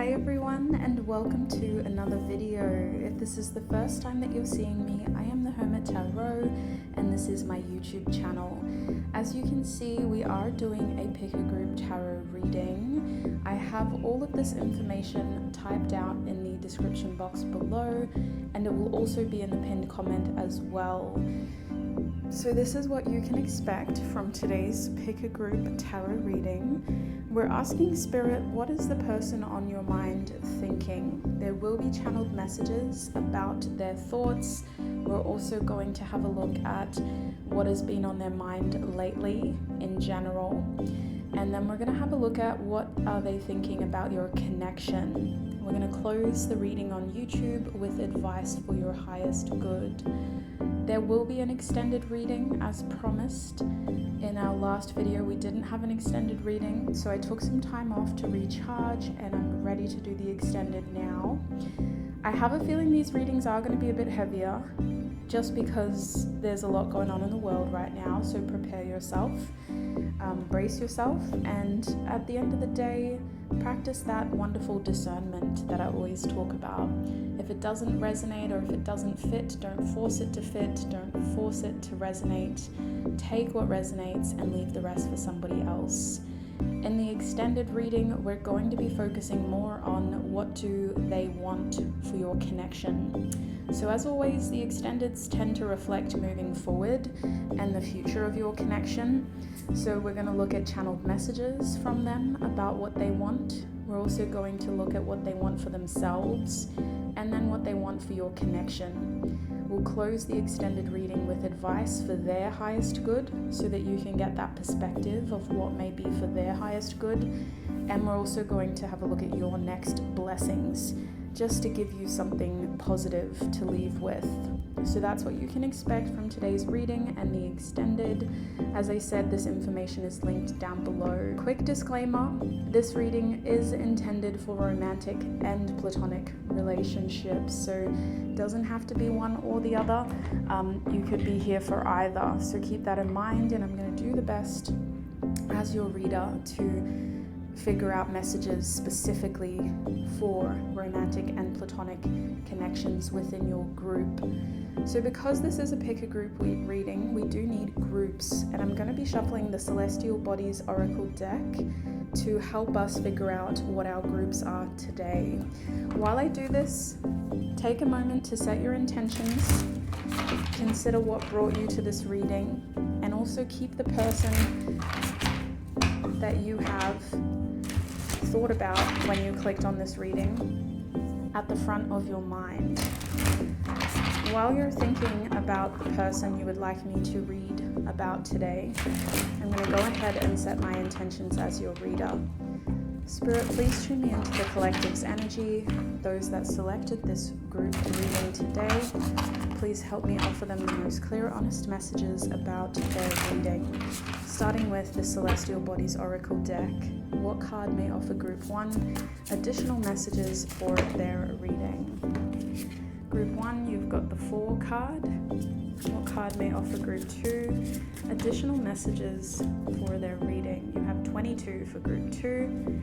Hi everyone, and welcome to another video. If this is the first time that you're seeing me, I am the Hermit Tarot and this is my YouTube channel. As you can see, we are doing a pick a group tarot reading. I have all of this information typed out in the description box below, and it will also be in the pinned comment as well. So this is what you can expect from today's pick a group tarot reading. We're asking Spirit, what is the person on your mind thinking? There will be channeled messages about their thoughts. We're also going to have a look at what has been on their mind lately in general. And then we're going to have a look at what are they thinking about your connection. We're going to close the reading on YouTube with advice for your highest good. There will be an extended reading as promised. In our last video we didn't have an extended reading, so I took some time off to recharge and I'm ready to do the extended now. I have a feeling these readings are going to be a bit heavier just because there's a lot going on in the world right now, so prepare yourself, brace yourself, and at the end of the day, practice that wonderful discernment that I always talk about. If it doesn't resonate or if it doesn't fit, don't force it to fit, don't force it to resonate. Take what resonates and leave the rest for somebody else. In the extended reading, we're going to be focusing more on what do they want for your connection. So as always, the extendeds tend to reflect moving forward and the future of your connection. So we're going to look at channeled messages from them about what they want. We're also going to look at what they want for themselves and then what they want for your connection. We'll close the extended reading with advice for their highest good so that you can get that perspective of what may be for their highest good. And we're also going to have a look at your next blessings, just to give you something positive to leave with. So that's what you can expect from today's reading and the extended. As I said, this information is linked down below. Quick disclaimer, this reading is intended for romantic and platonic relationships, so it doesn't have to be one or the other. You could be here for either, so keep that in mind, and I'm going to do the best as your reader to figure out messages specifically for romantic and platonic connections within your group. So because this is a pick a group reading, we do need groups, and I'm going to be shuffling the Celestial Bodies Oracle deck to help us figure out what our groups are today. While I do this, take a moment to set your intentions, consider what brought you to this reading, and also keep the person that you have thought about when you clicked on this reading at the front of your mind. While you're thinking about the person you would like me to read about today, I'm going to go ahead and set my intentions as your reader. Spirit, please tune me into the collective's energy. Those that selected this group reading today, please help me offer them the most clear, honest messages about their reading. Starting with the Celestial Bodies Oracle deck, what card may offer Group 1 additional messages for their reading? Group 1, you've got the 4 card. What card may offer Group 2 additional messages for their reading? You have 22 for Group 2.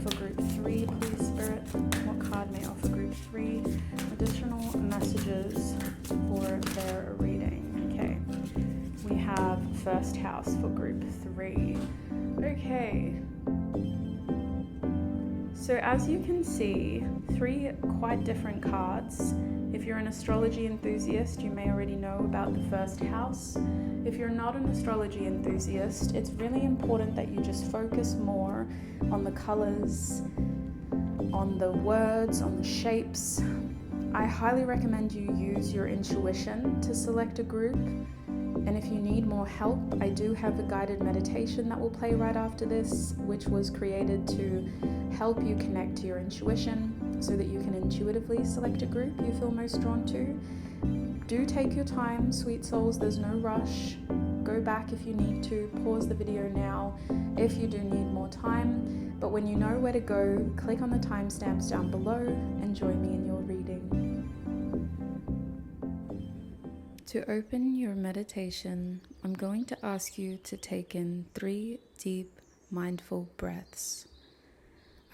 For Group 3, please, Spirit, what card may offer Group 3 additional messages for their reading? Okay. We have first house for Group 3. Okay. So as you can see, 3 quite different cards. If you're an astrology enthusiast, you may already know about the first house. If you're not an astrology enthusiast, it's really important that you just focus more on the colors, on the words, on the shapes. I highly recommend you use your intuition to select a group. And if you need more help, I do have a guided meditation that will play right after this, which was created to help you connect to your intuition so that you can intuitively select a group you feel most drawn to. Do take your time, sweet souls, there's no rush. Go back if you need to, pause the video now if you do need more time. But when you know where to go, click on the timestamps down below and join me in your reading. To open your meditation, I'm going to ask you to take in 3 deep, mindful breaths.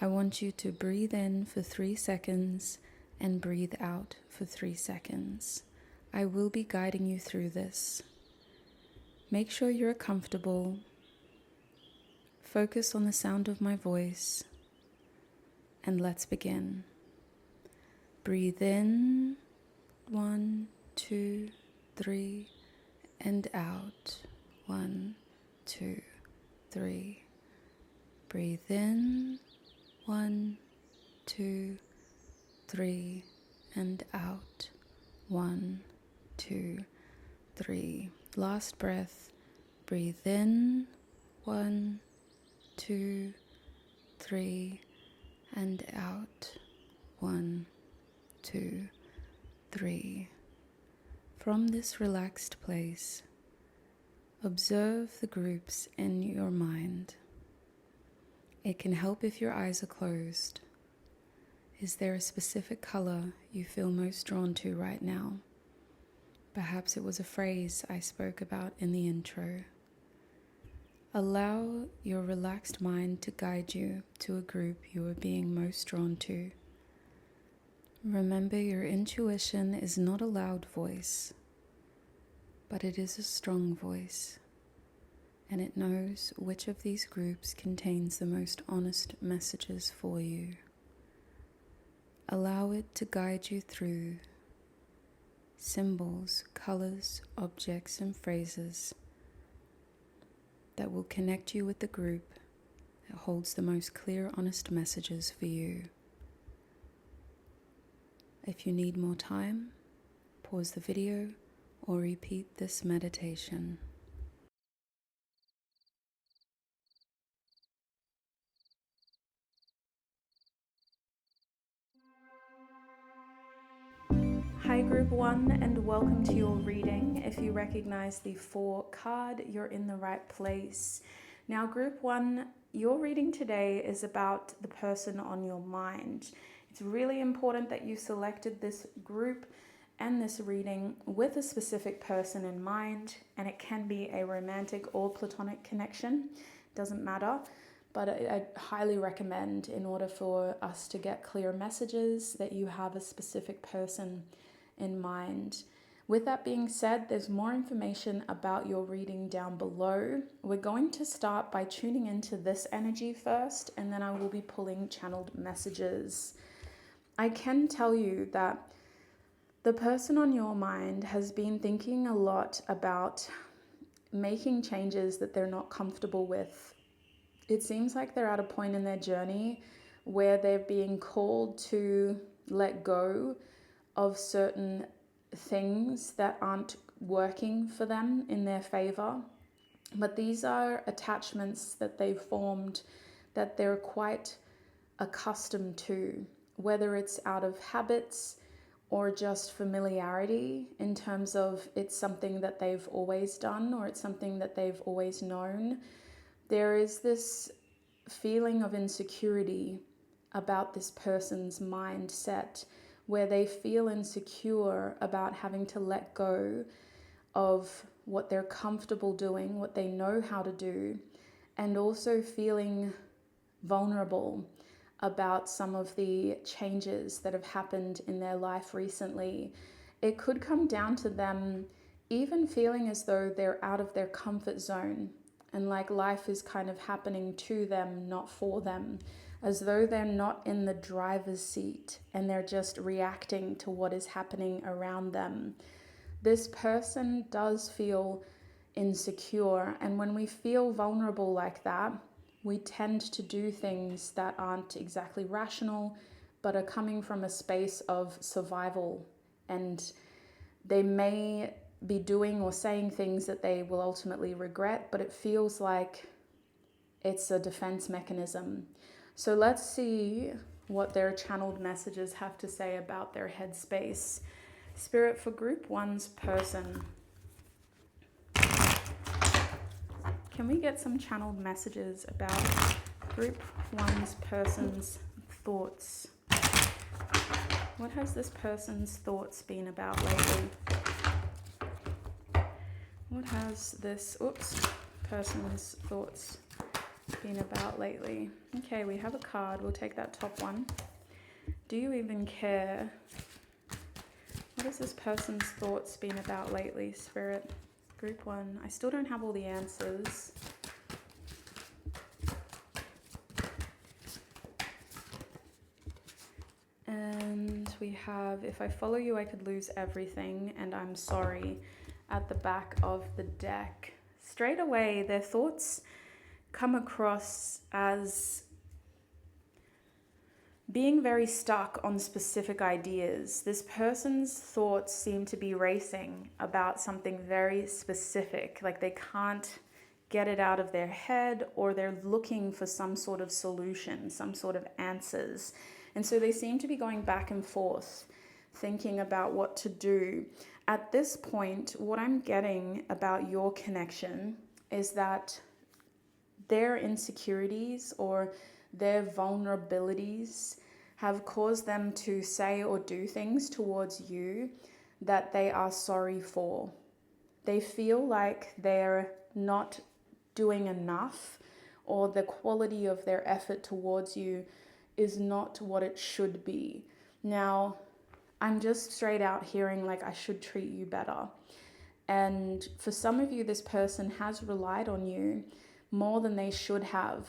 I want you to breathe in for 3 seconds and breathe out for 3 seconds. I will be guiding you through this. Make sure you're comfortable. Focus on the sound of my voice, and let's begin. Breathe in, 1, 2, 3, and out, 1, 2, 3. Breathe in, 1, 2, 3, and out, 1, 2, 3. Last breath. Breathe in, 1, 2, 3, and out, 1, 2, 3. From this relaxed place, observe the groups in your mind. It can help if your eyes are closed. Is there a specific color you feel most drawn to right now? Perhaps it was a phrase I spoke about in the intro. Allow your relaxed mind to guide you to a group you are being most drawn to. Remember, your intuition is not a loud voice, but it is a strong voice, and it knows which of these groups contains the most honest messages for you. Allow it to guide you through symbols, colors, objects, and phrases that will connect you with the group that holds the most clear, honest messages for you. If you need more time, pause the video or repeat this meditation. Hi Group 1, and welcome to your reading. If you recognize the 4 card, you're in the right place. Now Group 1, your reading today is about the person on your mind. It's really important that you selected this group and this reading with a specific person in mind, and it can be a romantic or platonic connection, doesn't matter. But I highly recommend, in order for us to get clear messages, that you have a specific person in mind. With that being said, there's more information about your reading down below. We're going to start by tuning into this energy first, and then I will be pulling channeled messages. I can tell you that the person on your mind has been thinking a lot about making changes that they're not comfortable with. It seems like they're at a point in their journey where they're being called to let go of certain things that aren't working for them in their favor. But these are attachments that they've formed that they're quite accustomed to, whether it's out of habits or just familiarity, in terms of it's something that they've always done or it's something that they've always known. There is this feeling of insecurity about this person's mindset, where they feel insecure about having to let go of what they're comfortable doing, what they know how to do, and also feeling vulnerable about some of the changes that have happened in their life recently. It could come down to them even feeling as though they're out of their comfort zone, and like life is kind of happening to them, not for them, as though they're not in the driver's seat and they're just reacting to what is happening around them. This person does feel insecure, and when we feel vulnerable like that, we tend to do things that aren't exactly rational, but are coming from a space of survival, and they may be doing or saying things that they will ultimately regret, but it feels like it's a defense mechanism. So let's see what their channeled messages have to say about their headspace. Spirit, for Group 1's person, can we get some channeled messages about Group 1's person's thoughts? What has this person's thoughts been about lately? What has this person's thoughts been about lately? Okay, we have a card. We'll take that top one. Do you even care? What has this person's thoughts been about lately, Spirit? Group 1. I still don't have all the answers. And we have, if I follow you, I could lose everything, and I'm sorry, at the back of the deck. Straight away, their thoughts come across as being very stuck on specific ideas. This person's thoughts seem to be racing about something very specific, like they can't get it out of their head, or they're looking for some sort of solution, some sort of answers. And so they seem to be going back and forth, thinking about what to do. At this point, what I'm getting about your connection is that their insecurities or their vulnerabilities have caused them to say or do things towards you that they are sorry for. They feel like they're not doing enough, or the quality of their effort towards you is not what it should be. Now, I'm just straight out hearing like I should treat you better. And for some of you, this person has relied on you more than they should have.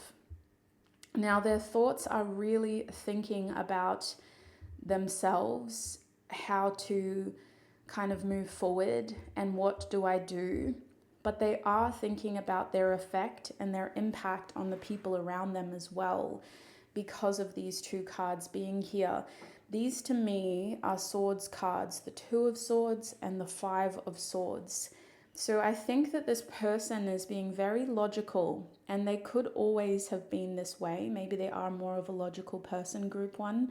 Now, their thoughts are really thinking about themselves, how to kind of move forward and what do I do. But they are thinking about their effect and their impact on the people around them as well, because of these two cards being here. These to me are swords cards, the 2 of swords and the 5 of swords. So I think that this person is being very logical, and they could always have been this way. Maybe they are more of a logical person, group 1.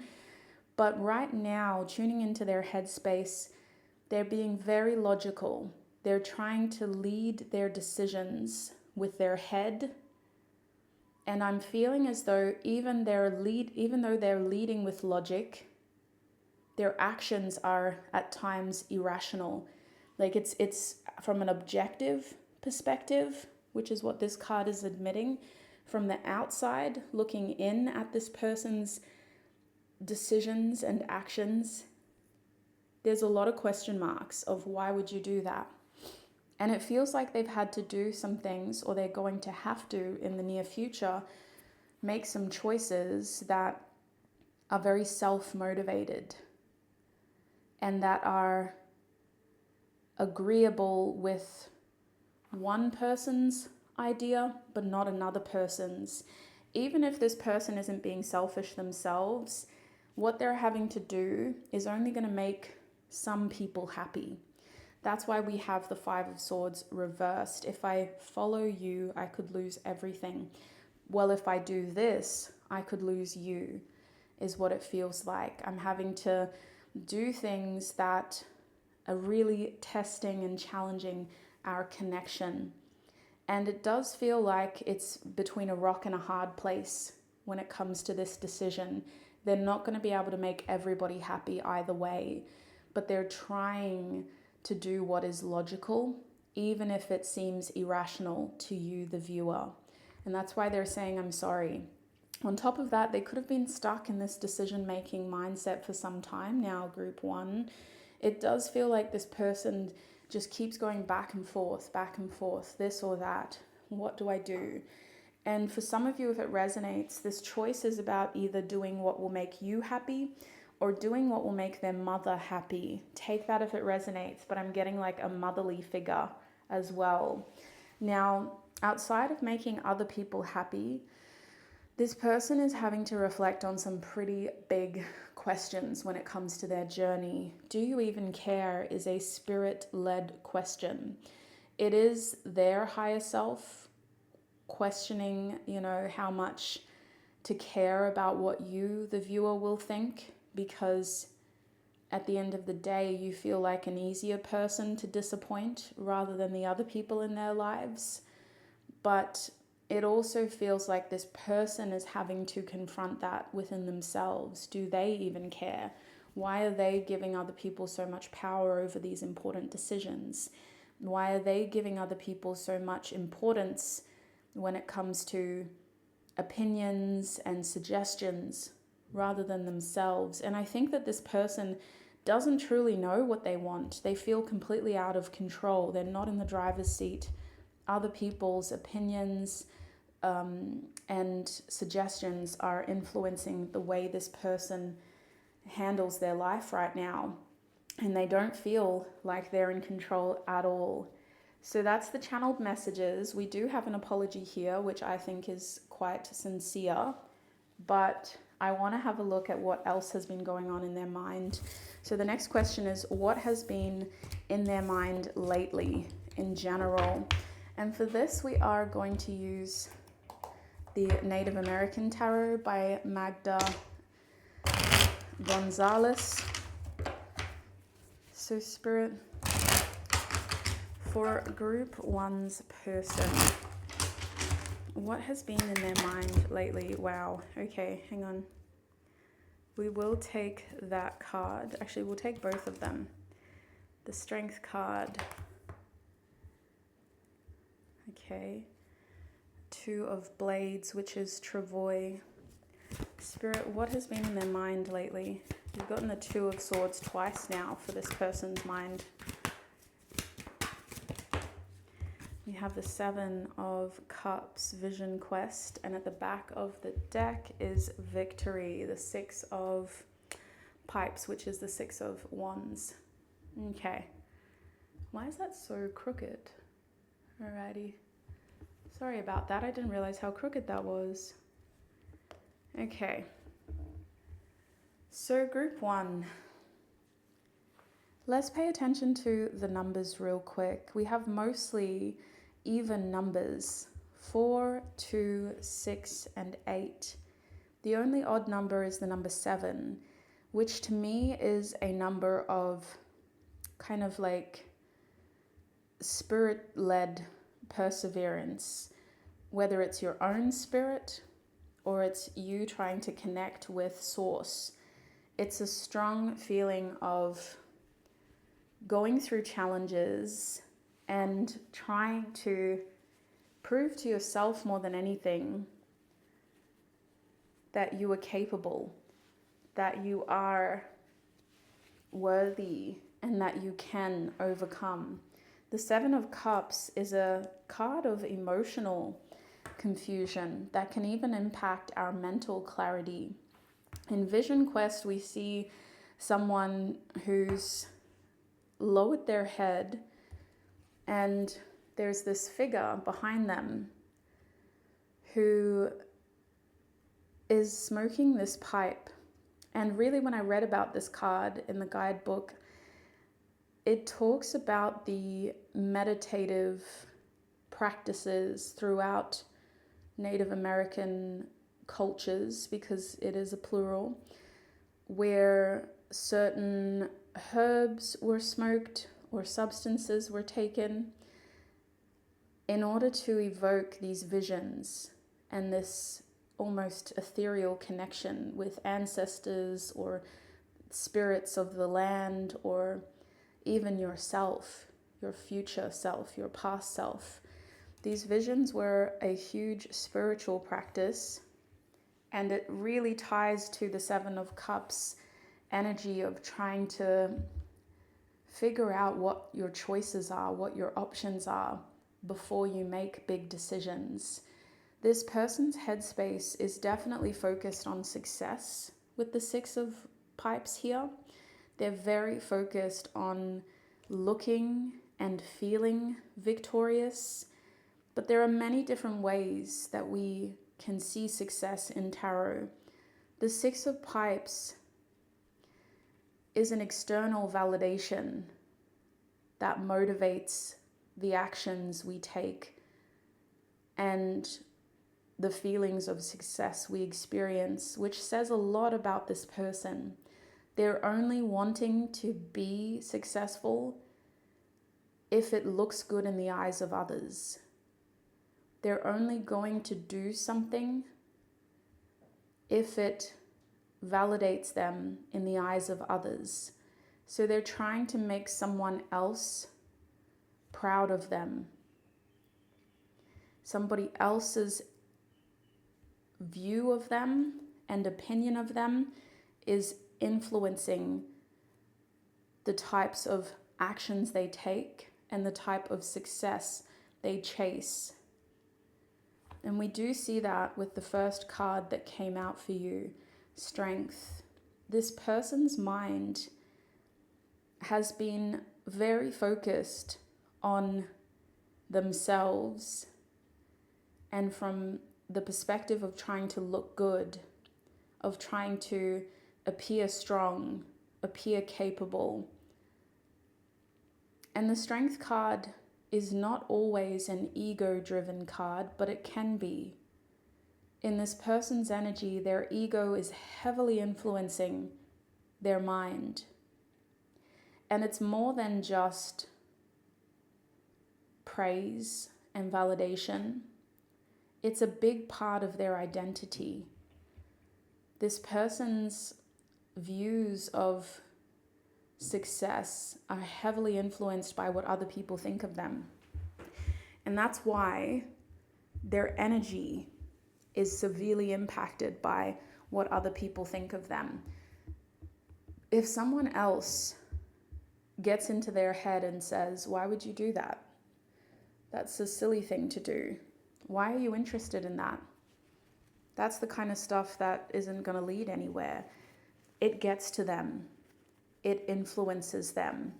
But right now, tuning into their headspace, they're being very logical. They're trying to lead their decisions with their head. And I'm feeling as though even though they're leading with logic, their actions are at times irrational. Like it's from an objective perspective, which is what this card is admitting. From the outside, looking in at this person's decisions and actions, there's a lot of question marks of why would you do that? And it feels like they've had to do some things, or they're going to have to in the near future, make some choices that are very self-motivated and that are agreeable with one person's idea, but not another person's. Even if this person isn't being selfish themselves, what they're having to do is only going to make some people happy. That's why we have the 5 of swords reversed. If I follow you, I could lose everything. Well, if I do this, I could lose you, is what it feels like. I'm having to do things that are really testing and challenging our connection. And it does feel like it's between a rock and a hard place when it comes to this decision. They're not going to be able to make everybody happy either way, but they're trying to do what is logical, even if it seems irrational to you, the viewer. And that's why they're saying, I'm sorry. On top of that, they could have been stuck in this decision-making mindset for some time now, group 1. It does feel like this person just keeps going back and forth, this or that. What do I do? And for some of you, if it resonates, this choice is about either doing what will make you happy or doing what will make their mother happy. Take that if it resonates, but I'm getting like a motherly figure as well. Now, outside of making other people happy, this person is having to reflect on some pretty big questions when it comes to their journey. Do you even care is a spirit-led question. It is their higher self questioning, how much to care about what you, the viewer, will think, because at the end of the day, you feel like an easier person to disappoint rather than the other people in their lives. But it also feels like this person is having to confront that within themselves. Do they even care? Why are they giving other people so much power over these important decisions? Why are they giving other people so much importance when it comes to opinions and suggestions rather than themselves. And I think that this person doesn't truly know what they want. They feel completely out of control. They're not in the driver's seat. Other people's opinions and suggestions are influencing the way this person handles their life right now. And they don't feel like they're in control at all. So that's the channeled messages. We do have an apology here, which I think is quite sincere, but I want to have a look at what else has been going on in their mind. So the next question is, what has been in their mind lately in general? And for this, we are going to use the Native American Tarot by Magda Gonzalez. So Spirit, for group one's person, what has been in their mind lately? Wow. Okay, hang on. We will take that card. Actually, we'll take both of them. The Strength card. Okay. Two of Blades, which is Travois. Spirit, what has been in their mind lately? You've gotten the Two of Swords twice now for this person's mind. We have the Seven of Cups, Vision Quest, and at the back of the deck is Victory, the Six of Pipes, which is the Six of Wands. Okay. Why is that so crooked? Alrighty. Sorry about that. I didn't realize how crooked that was. Okay. So group one. Let's pay attention to the numbers real quick. We have mostly even numbers, 4, 2, 6, and 8. The only odd number is the number 7, which to me is a number of kind of like spirit-led perseverance, whether it's your own spirit or it's you trying to connect with source. It's a strong feeling of going through challenges and trying to prove to yourself more than anything that you are capable, that you are worthy, and that you can overcome. The Seven of Cups is a card of emotional confusion that can even impact our mental clarity. In Vision Quest, we see someone who's lowered their head and there's this figure behind them who is smoking this pipe. And really, when I read about this card in the guidebook, it talks about the meditative practices throughout Native American cultures, because it is a plural, where certain herbs were smoked or substances were taken in order to evoke these visions and this almost ethereal connection with ancestors or spirits of the land, or even yourself, your future self, your past self. These visions were a huge spiritual practice, and it really ties to the Seven of Cups energy of trying to figure out what your choices are, what your options are before you make big decisions. This person's headspace is definitely focused on success with the Six of Pipes here. They're very focused on looking and feeling victorious, but there are many different ways that we can see success in tarot. The Six of Pipes is an external validation that motivates the actions we take and the feelings of success we experience, which says a lot about this person. They're only wanting to be successful if it looks good in the eyes of others. They're only going to do something if it validates them in the eyes of others. So they're trying to make someone else proud of them. Somebody else's view of them and opinion of them is influencing the types of actions they take and the type of success they chase. And we do see that with the first card that came out for you, Strength. This person's mind has been very focused on themselves, and from the perspective of trying to look good, of trying to appear strong, appear capable. And the Strength card is not always an ego-driven card, but it can be. In this person's energy, their ego is heavily influencing their mind. And it's more than just praise and validation. It's a big part of their identity. This person's views of success are heavily influenced by what other people think of them. And that's why their energy is severely impacted by what other people think of them. If someone else gets into their head and says, "Why would you do that? That's a silly thing to do. Why are you interested in that?" That's the kind of stuff that isn't going to lead anywhere. It gets to them. It influences them,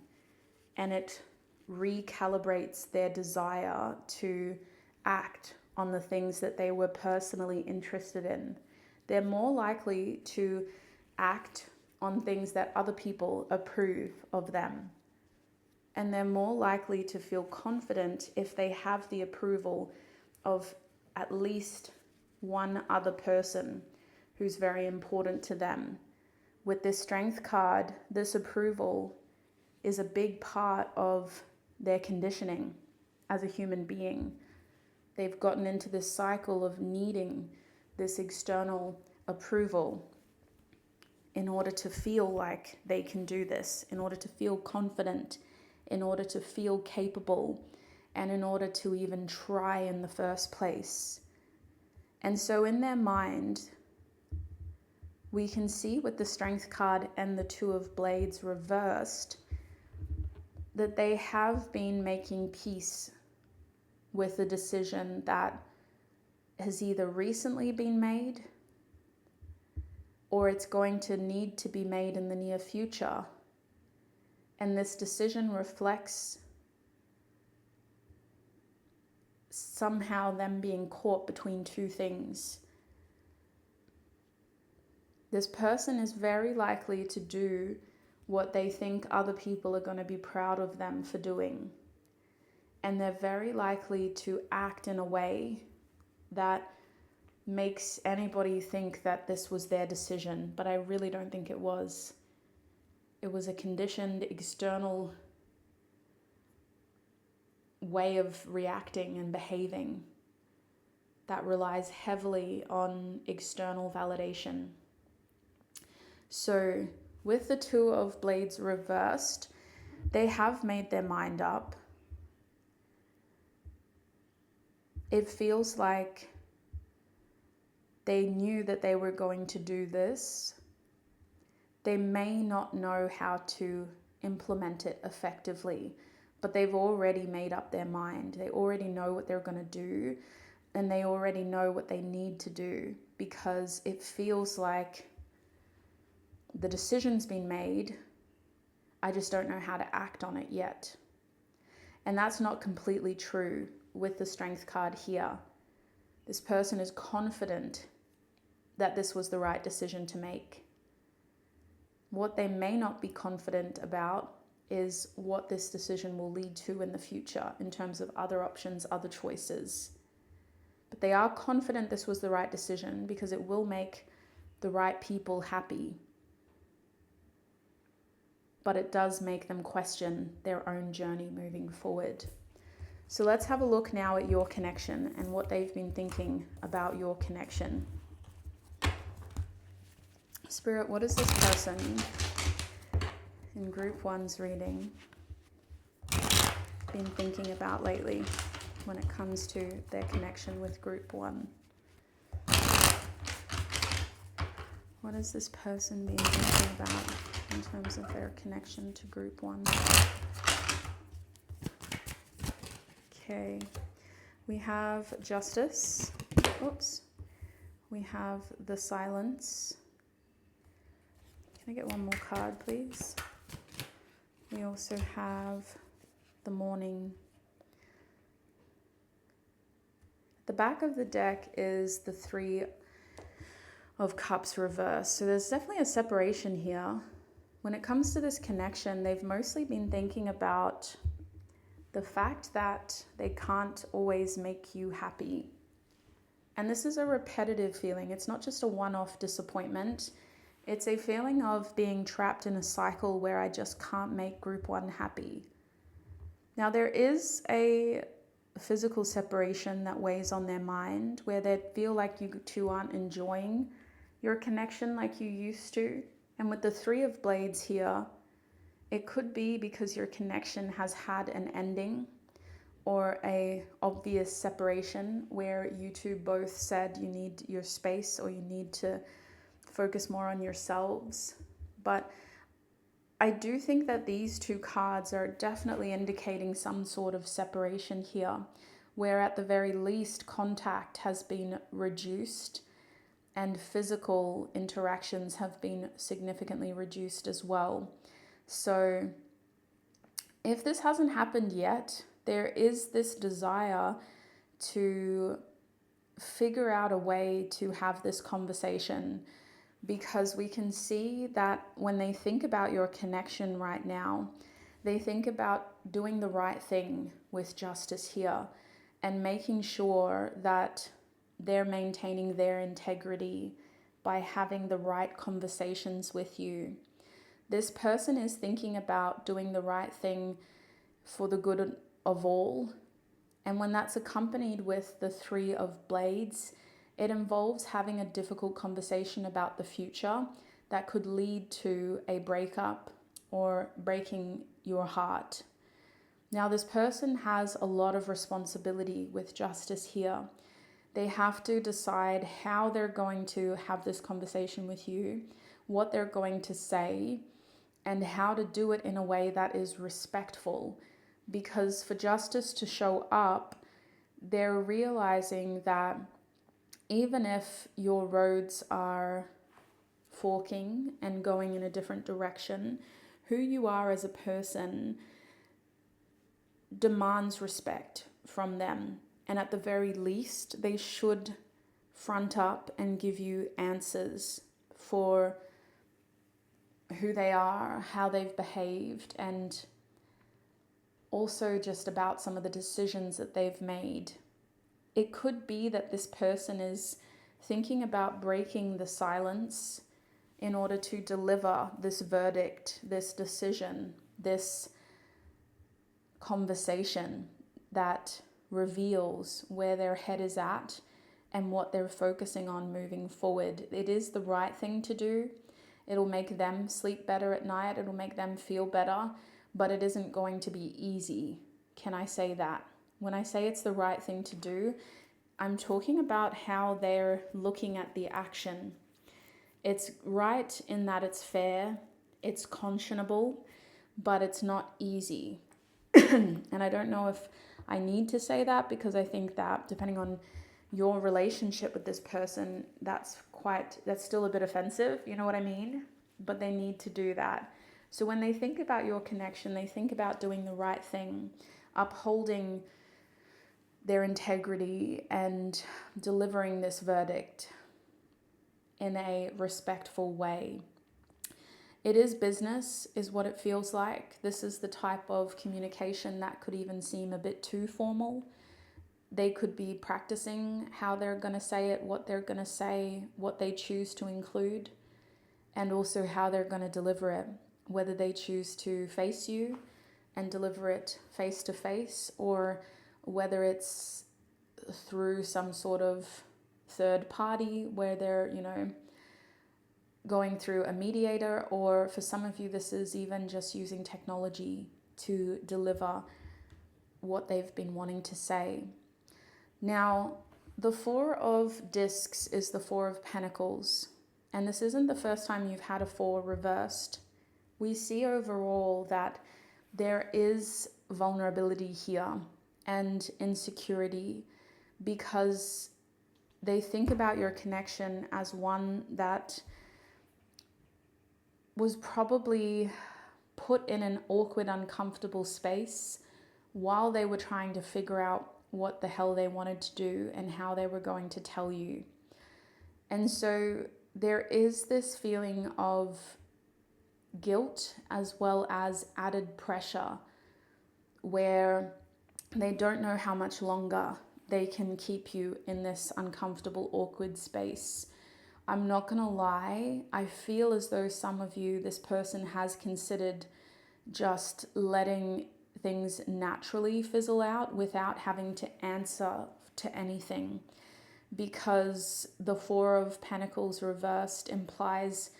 and it recalibrates their desire to act on the things that they were personally interested in. They're more likely to act on things that other people approve of them. And they're more likely to feel confident if they have the approval of at least one other person who's very important to them. With this Strength card, this approval is a big part of their conditioning as a human being. They've gotten into this cycle of needing this external approval in order to feel like they can do this, in order to feel confident, in order to feel capable, and in order to even try in the first place. And so in their mind, we can see with the Strength card and the Two of Blades reversed that they have been making peace with a decision that has either recently been made or it's going to need to be made in the near future. And this decision reflects somehow them being caught between two things. This person is very likely to do what they think other people are going to be proud of them for doing. And they're very likely to act in a way that makes anybody think that this was their decision, but I really don't think it was. It was a conditioned external way of reacting and behaving that relies heavily on external validation. So with the Two of Blades reversed, they have made their mind up. It feels like they knew that they were going to do this. They may not know how to implement it effectively, but they've already made up their mind. They already know what they're going to do, and they already know what they need to do, because it feels like the decision's been made. I just don't know how to act on it yet. And that's not completely true with the Strength card here. This person is confident that this was the right decision to make. What they may not be confident about is what this decision will lead to in the future in terms of other options, other choices. But they are confident this was the right decision because it will make the right people happy. But it does make them question their own journey moving forward. So let's have a look now at your connection and what they've been thinking about your connection. Spirit, what is this person in Group 1's reading been thinking about lately when it comes to their connection with Group 1? What has this person been thinking about in terms of their connection to group one? Okay, we have justice. Oops. We have the silence. Can I get one more card, please? We also have the morning. The back of the deck is the Three of Cups reversed. So there's definitely a separation here. When it comes to this connection, they've mostly been thinking about the fact that they can't always make you happy. And this is a repetitive feeling. It's not just a one-off disappointment. It's a feeling of being trapped in a cycle where I just can't make group one happy. Now, there is a physical separation that weighs on their mind where they feel like you two aren't enjoying your connection like you used to. And with the Three of Blades here, it could be because your connection has had an ending or a obvious separation where you two both said you need your space or you need to focus more on yourselves. But I do think that these two cards are definitely indicating some sort of separation here, where at the very least contact has been reduced and physical interactions have been significantly reduced as well. So if this hasn't happened yet, there is this desire to figure out a way to have this conversation, because we can see that when they think about your connection right now, they think about doing the right thing with justice here and making sure that they're maintaining their integrity by having the right conversations with you. This person is thinking about doing the right thing for the good of all. And when that's accompanied with the Three of Blades, it involves having a difficult conversation about the future that could lead to a breakup or breaking your heart. Now, this person has a lot of responsibility with justice here. They have to decide how they're going to have this conversation with you, what they're going to say, and how to do it in a way that is respectful. Because for justice to show up, they're realizing that even if your roads are forking and going in a different direction, who you are as a person demands respect from them. And at the very least, they should front up and give you answers for who they are, how they've behaved, and also just about some of the decisions that they've made. It could be that this person is thinking about breaking the silence in order to deliver this verdict, this decision, this conversation that reveals where their head is at and what they're focusing on moving forward. It is the right thing to do. It'll make them sleep better at night. It'll make them feel better, but it isn't going to be easy. Can I say that? When I say it's the right thing to do, I'm talking about how they're looking at the action. It's right in that it's fair, it's conscionable, but it's not easy. And I don't know if I need to say that, because I think that depending on your relationship with this person, that's still a bit offensive, you know what I mean? But they need to do that. So when they think about your connection, they think about doing the right thing, upholding their integrity and delivering this verdict in a respectful way. It is business, is what it feels like. This is the type of communication that could even seem a bit too formal. They could be practicing how they're going to say it, what they're going to say, what they choose to include, and also how they're going to deliver it, whether they choose to face you and deliver it face to face, or whether it's through some sort of third party where they're, going through a mediator, or for some of you, this is even just using technology to deliver what they've been wanting to say. Now, the Four of Discs is the Four of Pentacles, and this isn't the first time you've had a 4 reversed, we see overall that there is vulnerability here and insecurity, because they think about your connection as one that was probably put in an awkward, uncomfortable space while they were trying to figure out what the hell they wanted to do and how they were going to tell you. And so there is this feeling of guilt as well as added pressure, where they don't know how much longer they can keep you in this uncomfortable, awkward space. I'm not gonna lie, I feel as though some of you, this person has considered just letting things naturally fizzle out without having to answer to anything, because the 4 of Pentacles reversed implies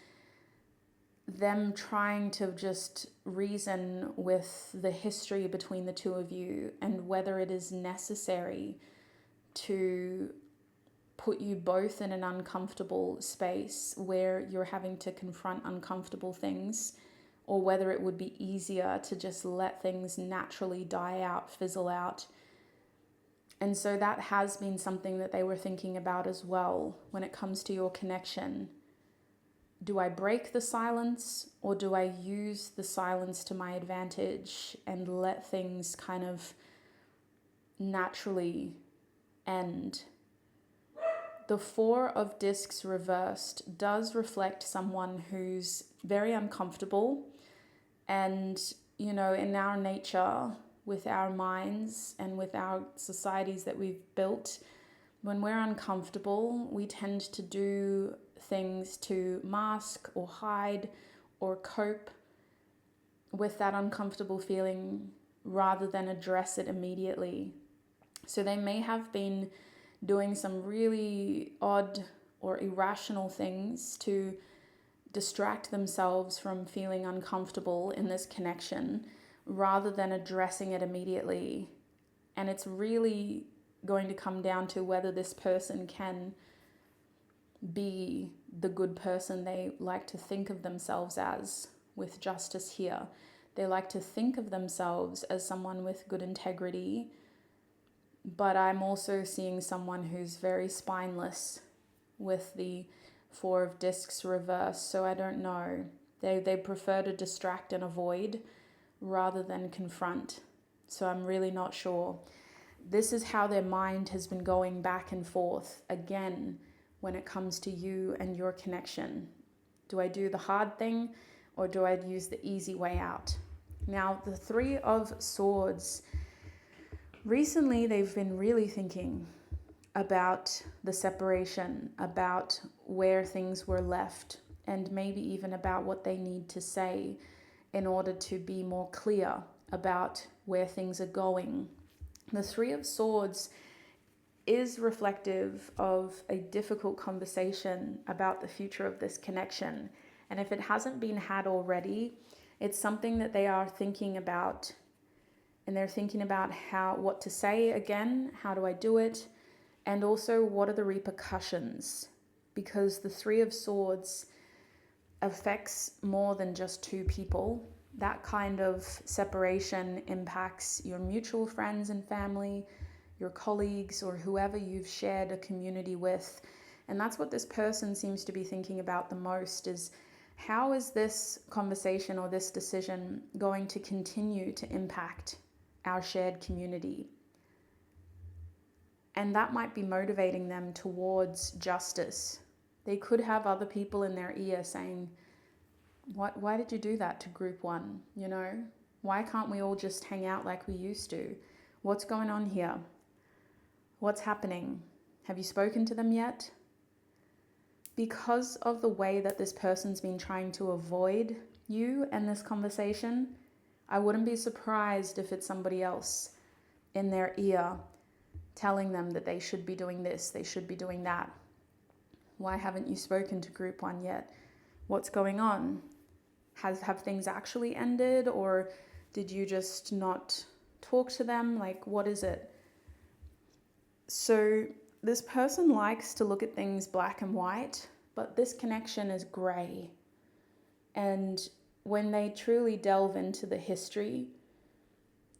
them trying to just reason with the history between the two of you and whether it is necessary to put you both in an uncomfortable space where you're having to confront uncomfortable things, or whether it would be easier to just let things naturally die out, fizzle out. And so that has been something that they were thinking about as well when it comes to your connection. Do I break the silence, or do I use the silence to my advantage and let things kind of naturally end? The 4 of Discs reversed does reflect someone who's very uncomfortable. And, you know, in our nature, with our minds and with our societies that we've built, when we're uncomfortable, we tend to do things to mask or hide or cope with that uncomfortable feeling rather than address it immediately. So they may have been doing some really odd or irrational things to distract themselves from feeling uncomfortable in this connection rather than addressing it immediately. And it's really going to come down to whether this person can be the good person they like to think of themselves as, with justice here. They like to think of themselves as someone with good integrity, but I'm also seeing someone who's very spineless with the 4 of Discs reversed. So I don't know. They prefer to distract and avoid rather than confront. So I'm really not sure. This is how their mind has been going back and forth again when it comes to you and your connection. Do I do the hard thing, or do I use the easy way out? Now, the 3 of Swords, recently they've been really thinking about the separation, about where things were left, and maybe even about what they need to say in order to be more clear about where things are going. The 3 of Swords is reflective of a difficult conversation about the future of this connection. And if it hasn't been had already, it's something that they are thinking about. And they're thinking about what to say again, how do I do it? And also, what are the repercussions? Because the 3 of Swords affects more than just 2 people. That kind of separation impacts your mutual friends and family, your colleagues, or whoever you've shared a community with. And that's what this person seems to be thinking about the most, is how is this conversation or this decision going to continue to impact our shared community? And that might be motivating them towards justice. They could have other people in their ear saying, why did you do that to group 1? You know, why can't we all just hang out like we used to? What's going on here? What's happening? Have you spoken to them yet? Because of the way that this person's been trying to avoid you and this conversation, I wouldn't be surprised if it's somebody else in their ear telling them that they should be doing this, they should be doing that. Why haven't you spoken to group 1 yet? What's going on? Have things actually ended, or did you just not talk to them? Like, what is it? So this person likes to look at things black and white, but this connection is grey. And when they truly delve into the history,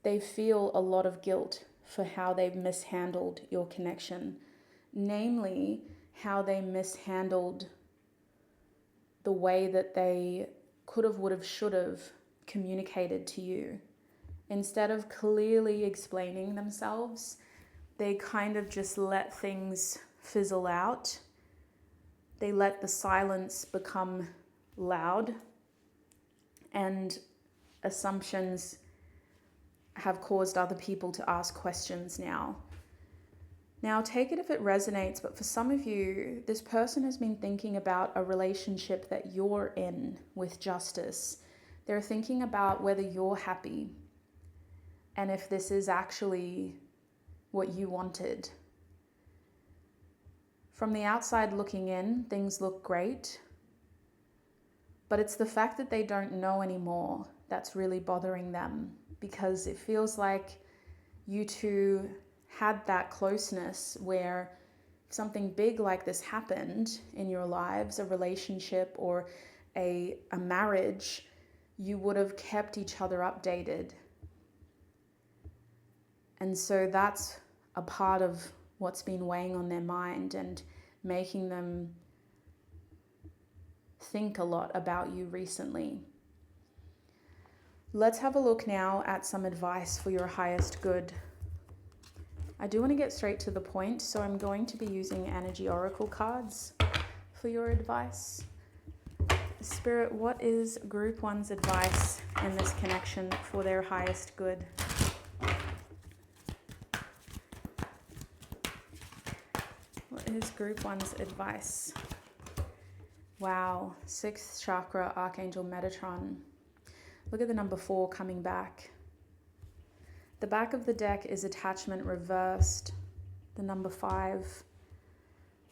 they feel a lot of guilt for how they've mishandled your connection. Namely, how they mishandled the way that they could have, would have, should have communicated to you. Instead of clearly explaining themselves, they kind of just let things fizzle out. They let the silence become loud, and assumptions have caused other people to ask questions now. Now, take it if it resonates, but for some of you, this person has been thinking about a relationship that you're in with justice. They're thinking about whether you're happy and if this is actually what you wanted. From the outside looking in, things look great, but it's the fact that they don't know anymore that's really bothering them, because it feels like you two had that closeness where if something big like this happened in your lives, a relationship or a marriage, you would have kept each other updated. And so that's a part of what's been weighing on their mind and making them think a lot about you recently. Let's have a look now at some advice for your highest good. I do want to get straight to the point, so I'm going to be using energy oracle cards for your advice. Spirit, what is Group 1's advice in this connection for their highest good? What is Group 1's advice? Wow, 6th chakra, Archangel Metatron. Look at the number 4 coming back. The back of the deck is attachment reversed. The number 5.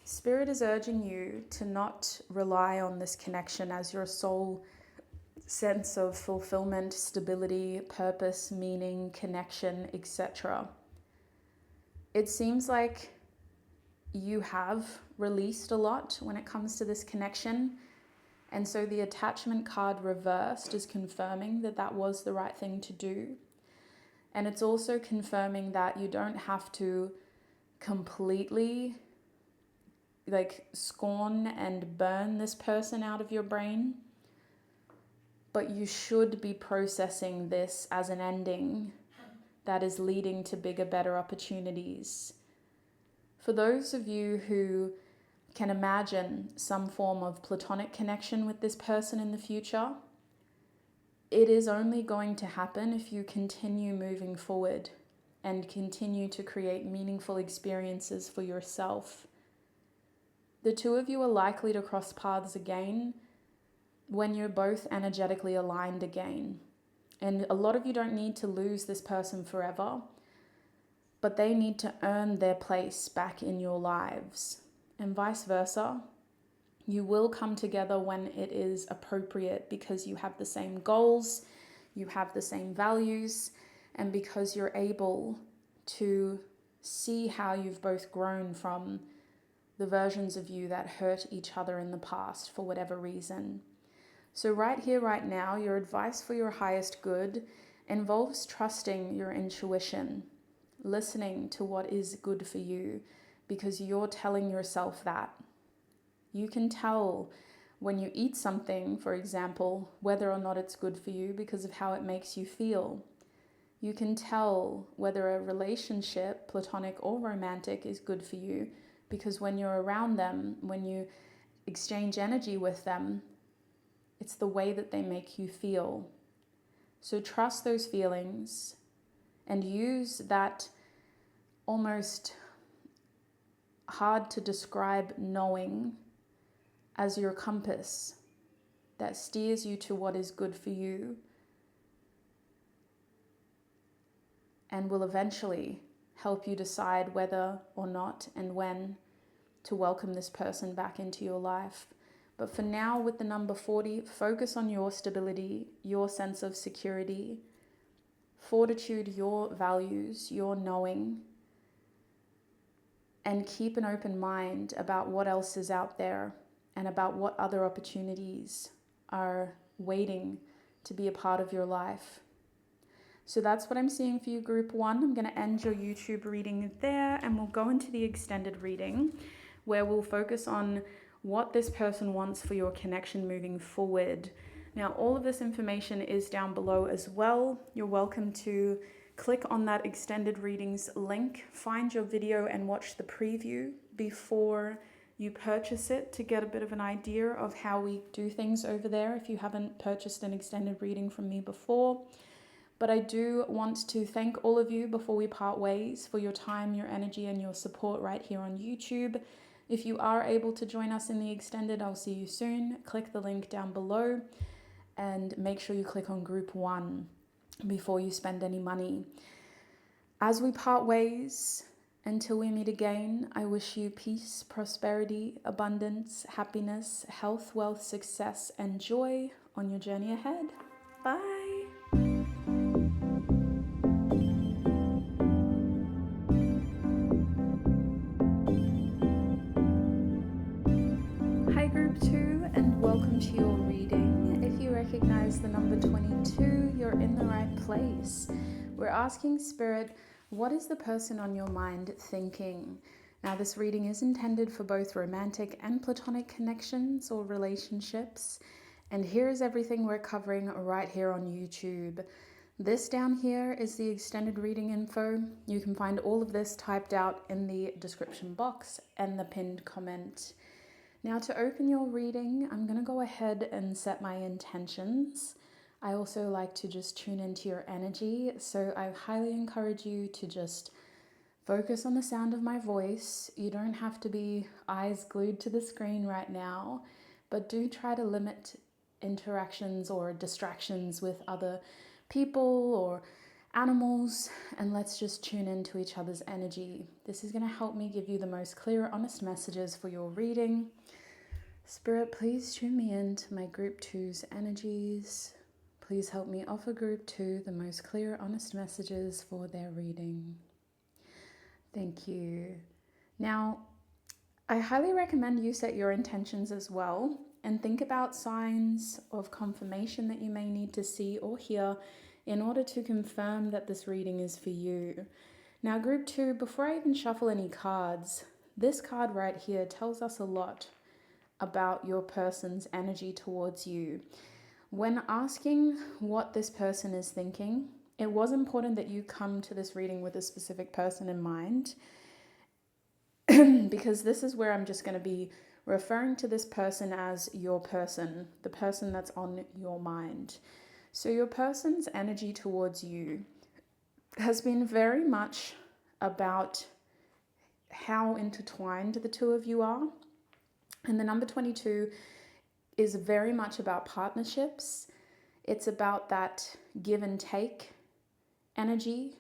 Spirit is urging you to not rely on this connection as your sole sense of fulfillment, stability, purpose, meaning, connection, etc. It seems like you have released a lot when it comes to this connection. And so the attachment card reversed is confirming that that was the right thing to do. And it's also confirming that you don't have to completely scorn and burn this person out of your brain, but you should be processing this as an ending that is leading to bigger, better opportunities. For those of you who can imagine some form of platonic connection with this person in the future, it is only going to happen if you continue moving forward and continue to create meaningful experiences for yourself. The two of you are likely to cross paths again when you're both energetically aligned again. And a lot of you don't need to lose this person forever, but they need to earn their place back in your lives. And vice versa. You will come together when it is appropriate because you have the same goals, you have the same values, and because you're able to see how you've both grown from the versions of you that hurt each other in the past for whatever reason. So right here, right now, your advice for your highest good involves trusting your intuition, listening to what is good for you, because you're telling yourself that. You can tell when you eat something, for example, whether or not it's good for you because of how it makes you feel. You can tell whether a relationship, platonic or romantic, is good for you because when you're around them, when you exchange energy with them, it's the way that they make you feel. So trust those feelings and use that almost hard to describe knowing as your compass that steers you to what is good for you and will eventually help you decide whether or not and when to welcome this person back into your life. But for now, with the number 40, focus on your stability, your sense of security, fortitude, your values, your knowing, and keep an open mind about what else is out there and about what other opportunities are waiting to be a part of your life. So that's what I'm seeing for you, group 1. I'm going to end your YouTube reading there, and we'll go into the extended reading where we'll focus on what this person wants for your connection moving forward. Now, all of this information is down below as well. You're welcome to click on that extended readings link, find your video and watch the preview before you purchase it to get a bit of an idea of how we do things over there if you haven't purchased an extended reading from me before. But I do want to thank all of you before we part ways for your time, your energy, and your support right here on YouTube. If you are able to join us in the extended, I'll see you soon. Click the link down below and make sure you click on group 1 before you spend any money. As we part ways, until we meet again, I wish you peace, prosperity, abundance, happiness, health, wealth, success, and joy on your journey ahead. Bye. Hi group 2, and welcome to your reading. If you recognize the number 22, you're in the right place. We're asking Spirit, what is the person on your mind thinking? Now, this reading is intended for both romantic and platonic connections or relationships. And here is everything we're covering right here on YouTube. This down here is the extended reading info. You can find all of this typed out in the description box and the pinned comment. Now, to open your reading, I'm going to go ahead and set my intentions. I also like to just tune into your energy, so I highly encourage you to just focus on the sound of my voice. You don't have to be eyes glued to the screen right now, but do try to limit interactions or distractions with other people or animals, and let's just tune into each other's energy. This is going to help me give you the most clear, honest messages for your reading. Spirit, please tune me into my group 2's energies. Please help me offer group 2 the most clear, honest messages for their reading. Thank you. Now, I highly recommend you set your intentions as well and think about signs of confirmation that you may need to see or hear in order to confirm that this reading is for you. Now, group 2, before I even shuffle any cards, this card right here tells us a lot about your person's energy towards you. When asking what this person is thinking, it was important that you come to this reading with a specific person in mind because this is where I'm just going to be referring to this person as your person, the person that's on your mind. So your person's energy towards you has been very much about how intertwined the two of you are. And the number 22 is very much about partnerships. It's about that give and take energy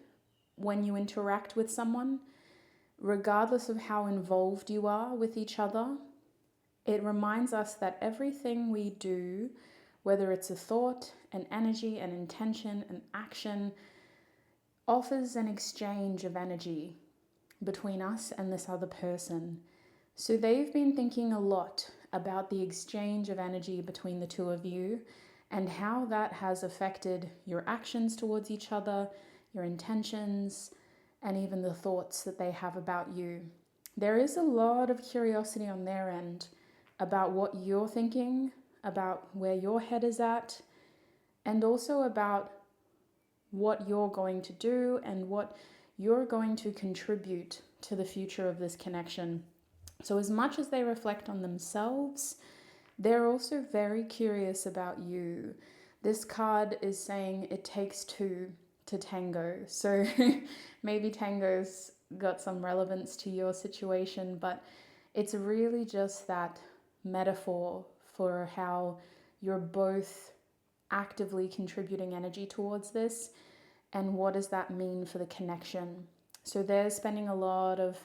when you interact with someone, regardless of how involved you are with each other. It reminds us that everything we do, whether it's a thought, an energy, an intention, an action, offers an exchange of energy between us and this other person. So they've been thinking a lot about the exchange of energy between the two of you and how that has affected your actions towards each other, your intentions, and even the thoughts that they have about you. There is a lot of curiosity on their end about what you're thinking, about where your head is at, and also about what you're going to do and what you're going to contribute to the future of this connection. So as much as they reflect on themselves, they're also very curious about you. This card is saying it takes two to tango. So maybe tango's got some relevance to your situation, but it's really just that metaphor for how you're both actively contributing energy towards this and what does that mean for the connection. So they're spending a lot of,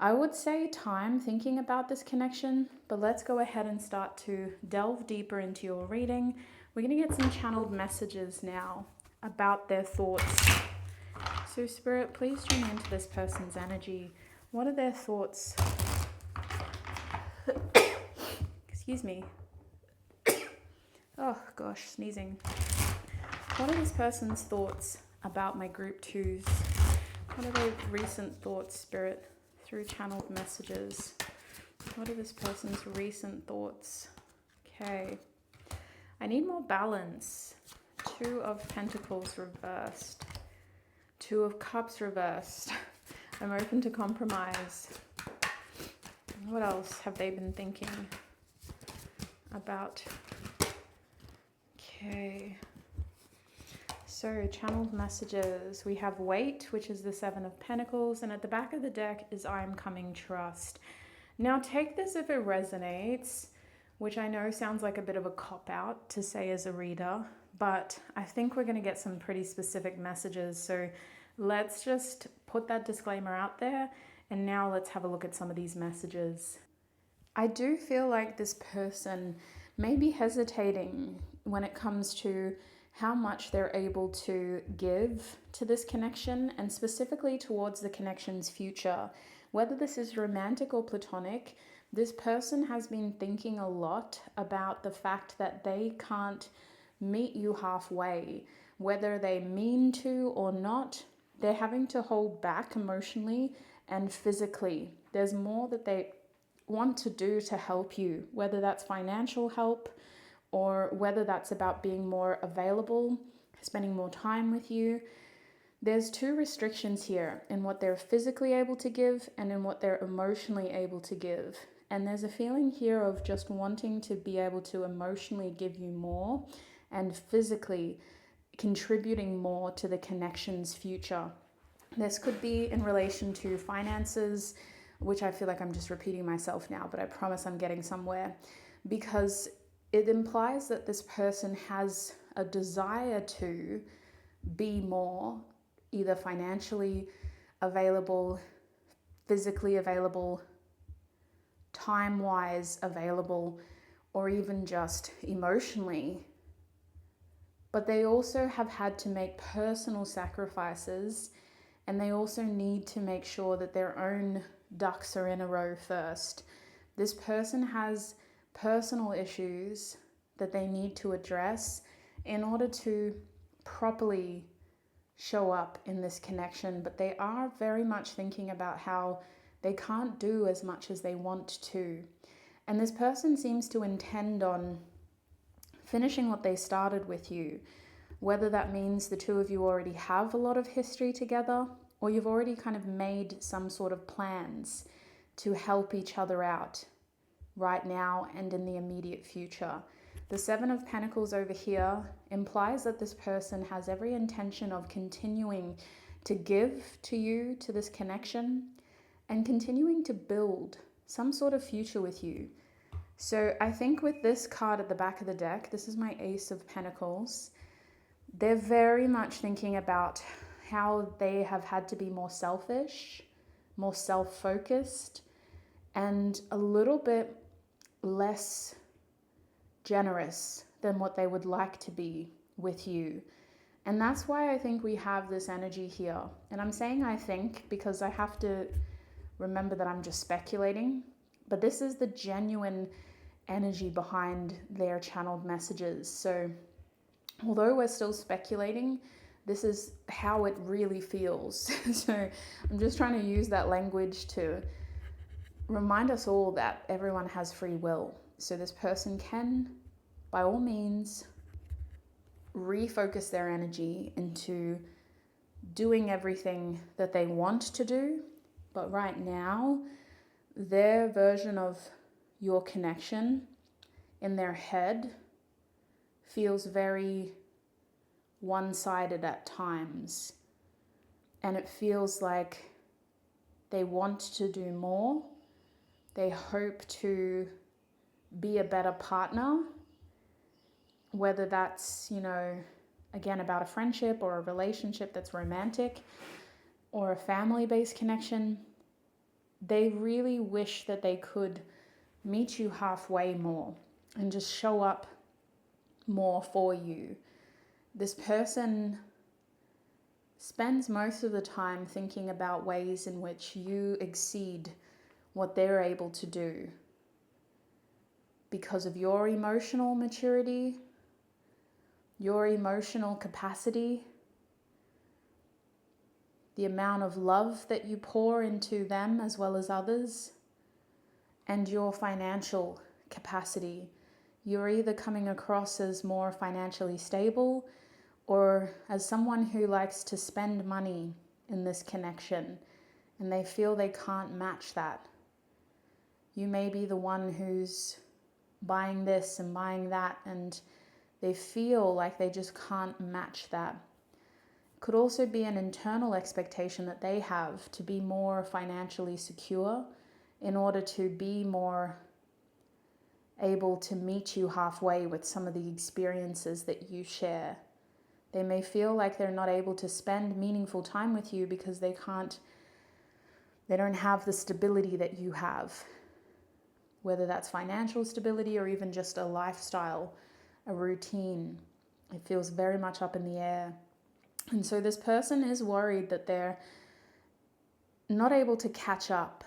I would say, time thinking about this connection, but let's go ahead and start to delve deeper into your reading. We're going to get some channeled messages now about their thoughts. So Spirit, please tune into this person's energy. What are their thoughts? Excuse me. Oh gosh, sneezing. What are this person's thoughts about my group twos? What are their recent thoughts, Spirit, through channeled messages? What are this person's recent thoughts? Okay. I need more balance. Two of Pentacles reversed. Two of Cups reversed. I'm open to compromise. What else have they been thinking about? Okay. So, channeled messages. We have Wait, which is the Seven of Pentacles. And at the back of the deck is I am coming, trust. Now, take this if it resonates, which I know sounds like a bit of a cop-out to say as a reader. But I think we're going to get some pretty specific messages. So, let's just put that disclaimer out there. And now let's have a look at some of these messages. I do feel like this person may be hesitating when it comes to how much they're able to give to this connection, and specifically towards the connection's future. Whether this is romantic or platonic, this person has been thinking a lot about the fact that they can't meet you halfway. Whether they mean to or not, they're having to hold back emotionally and physically. There's more that they want to do to help you, whether that's financial help or whether that's about being more available, spending more time with you. There's two restrictions here in what they're physically able to give and in what they're emotionally able to give. And there's a feeling here of just wanting to be able to emotionally give you more and physically contributing more to the connection's future. This could be in relation to finances, which I feel like I'm just repeating myself now, but I promise I'm getting somewhere, because it implies that this person has a desire to be more, either financially available, physically available, time-wise available, or even just emotionally. But they also have had to make personal sacrifices, and they also need to make sure that their own ducks are in a row first. This person has personal issues that they need to address in order to properly show up in this connection, but they are very much thinking about how they can't do as much as they want to. And this person seems to intend on finishing what they started with you, whether that means the two of you already have a lot of history together, or you've already kind of made some sort of plans to help each other out right now and in the immediate future. The Seven of Pentacles over here implies that this person has every intention of continuing to give to you, to this connection, and continuing to build some sort of future with you. So I think with this card at the back of the deck, this is my Ace of Pentacles, they're very much thinking about how they have had to be more selfish, more self-focused, and a little bit less generous than what they would like to be with you. And that's why I think we have this energy here. And I'm saying I think because I have to remember that I'm just speculating, but this is the genuine energy behind their channeled messages. So although we're still speculating, this is how it really feels. So I'm just trying to use that language to remind us all that everyone has free will. So this person can, by all means, refocus their energy into doing everything that they want to do. But right now, their version of your connection in their head feels very one-sided at times. And it feels like they want to do more. They hope to be a better partner, whether that's, again, about a friendship or a relationship that's romantic or a family-based connection. They really wish that they could meet you halfway more and just show up more for you. This person spends most of the time thinking about ways in which you exceed what they're able to do. because of your emotional maturity, your emotional capacity, the amount of love that you pour into them as well as others, and your financial capacity. You're either coming across as more financially stable or as someone who likes to spend money in this connection, and they feel they can't match that. You may be the one who's buying this and buying that, and they feel like they just can't match that. Could also be an internal expectation that they have to be more financially secure in order to be more able to meet you halfway with some of the experiences that you share. They may feel like they're not able to spend meaningful time with you because they don't have the stability that you have, whether that's financial stability or even just a lifestyle, a routine. It feels very much up in the air. And so this person is worried that they're not able to catch up.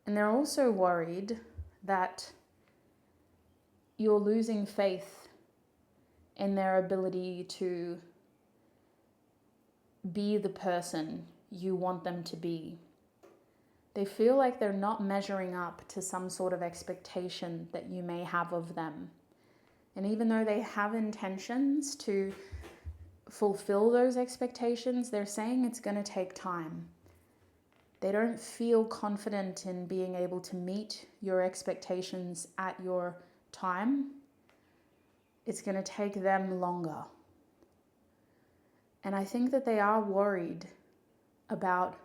And they're also worried that you're losing faith in their ability to be the person you want them to be. They feel like they're not measuring up to some sort of expectation that you may have of them. And even though they have intentions to fulfill those expectations, they're saying it's going to take time. They don't feel confident in being able to meet your expectations at your time. It's going to take them longer. And I think that they are worried about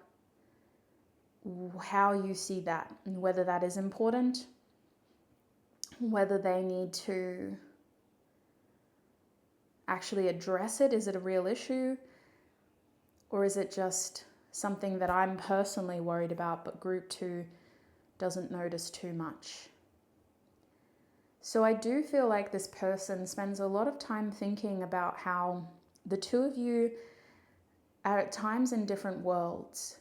how you see that and whether that is important, whether they need to actually address it. Is it a real issue? Or is it just something that I'm personally worried about, but group 2 doesn't notice too much? So I do feel like this person spends a lot of time thinking about how the two of you are at times in different worlds.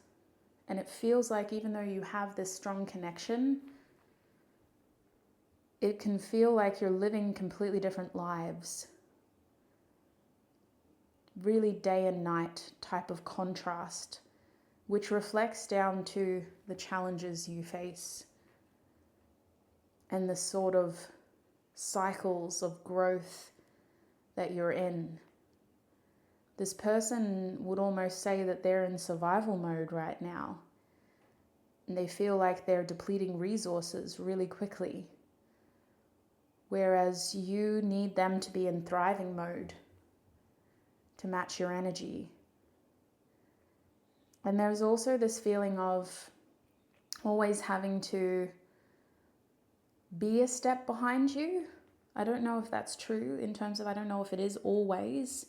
And it feels like even though you have this strong connection, it can feel like you're living completely different lives. Really day and night type of contrast, which reflects down to the challenges you face and the sort of cycles of growth that you're in. This person would almost say that they're in survival mode right now, and they feel like they're depleting resources really quickly, whereas you need them to be in thriving mode to match your energy. And there's also this feeling of always having to be a step behind you. I don't know if that's true in terms of, I don't know if it is always,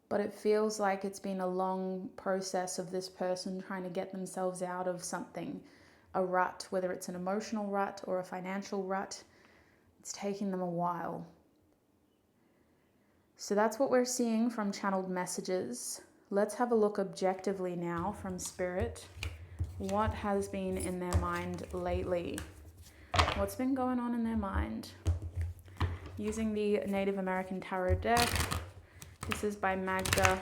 but it feels like it's been a long process of this person trying to get themselves out of something, a rut, whether it's an emotional rut or a financial rut. It's taking them a while. So that's what we're seeing from channeled messages. Let's have a look objectively now from Spirit. What has been in their mind lately? What's been going on in their mind? Using the Native American Tarot deck. This is by Magda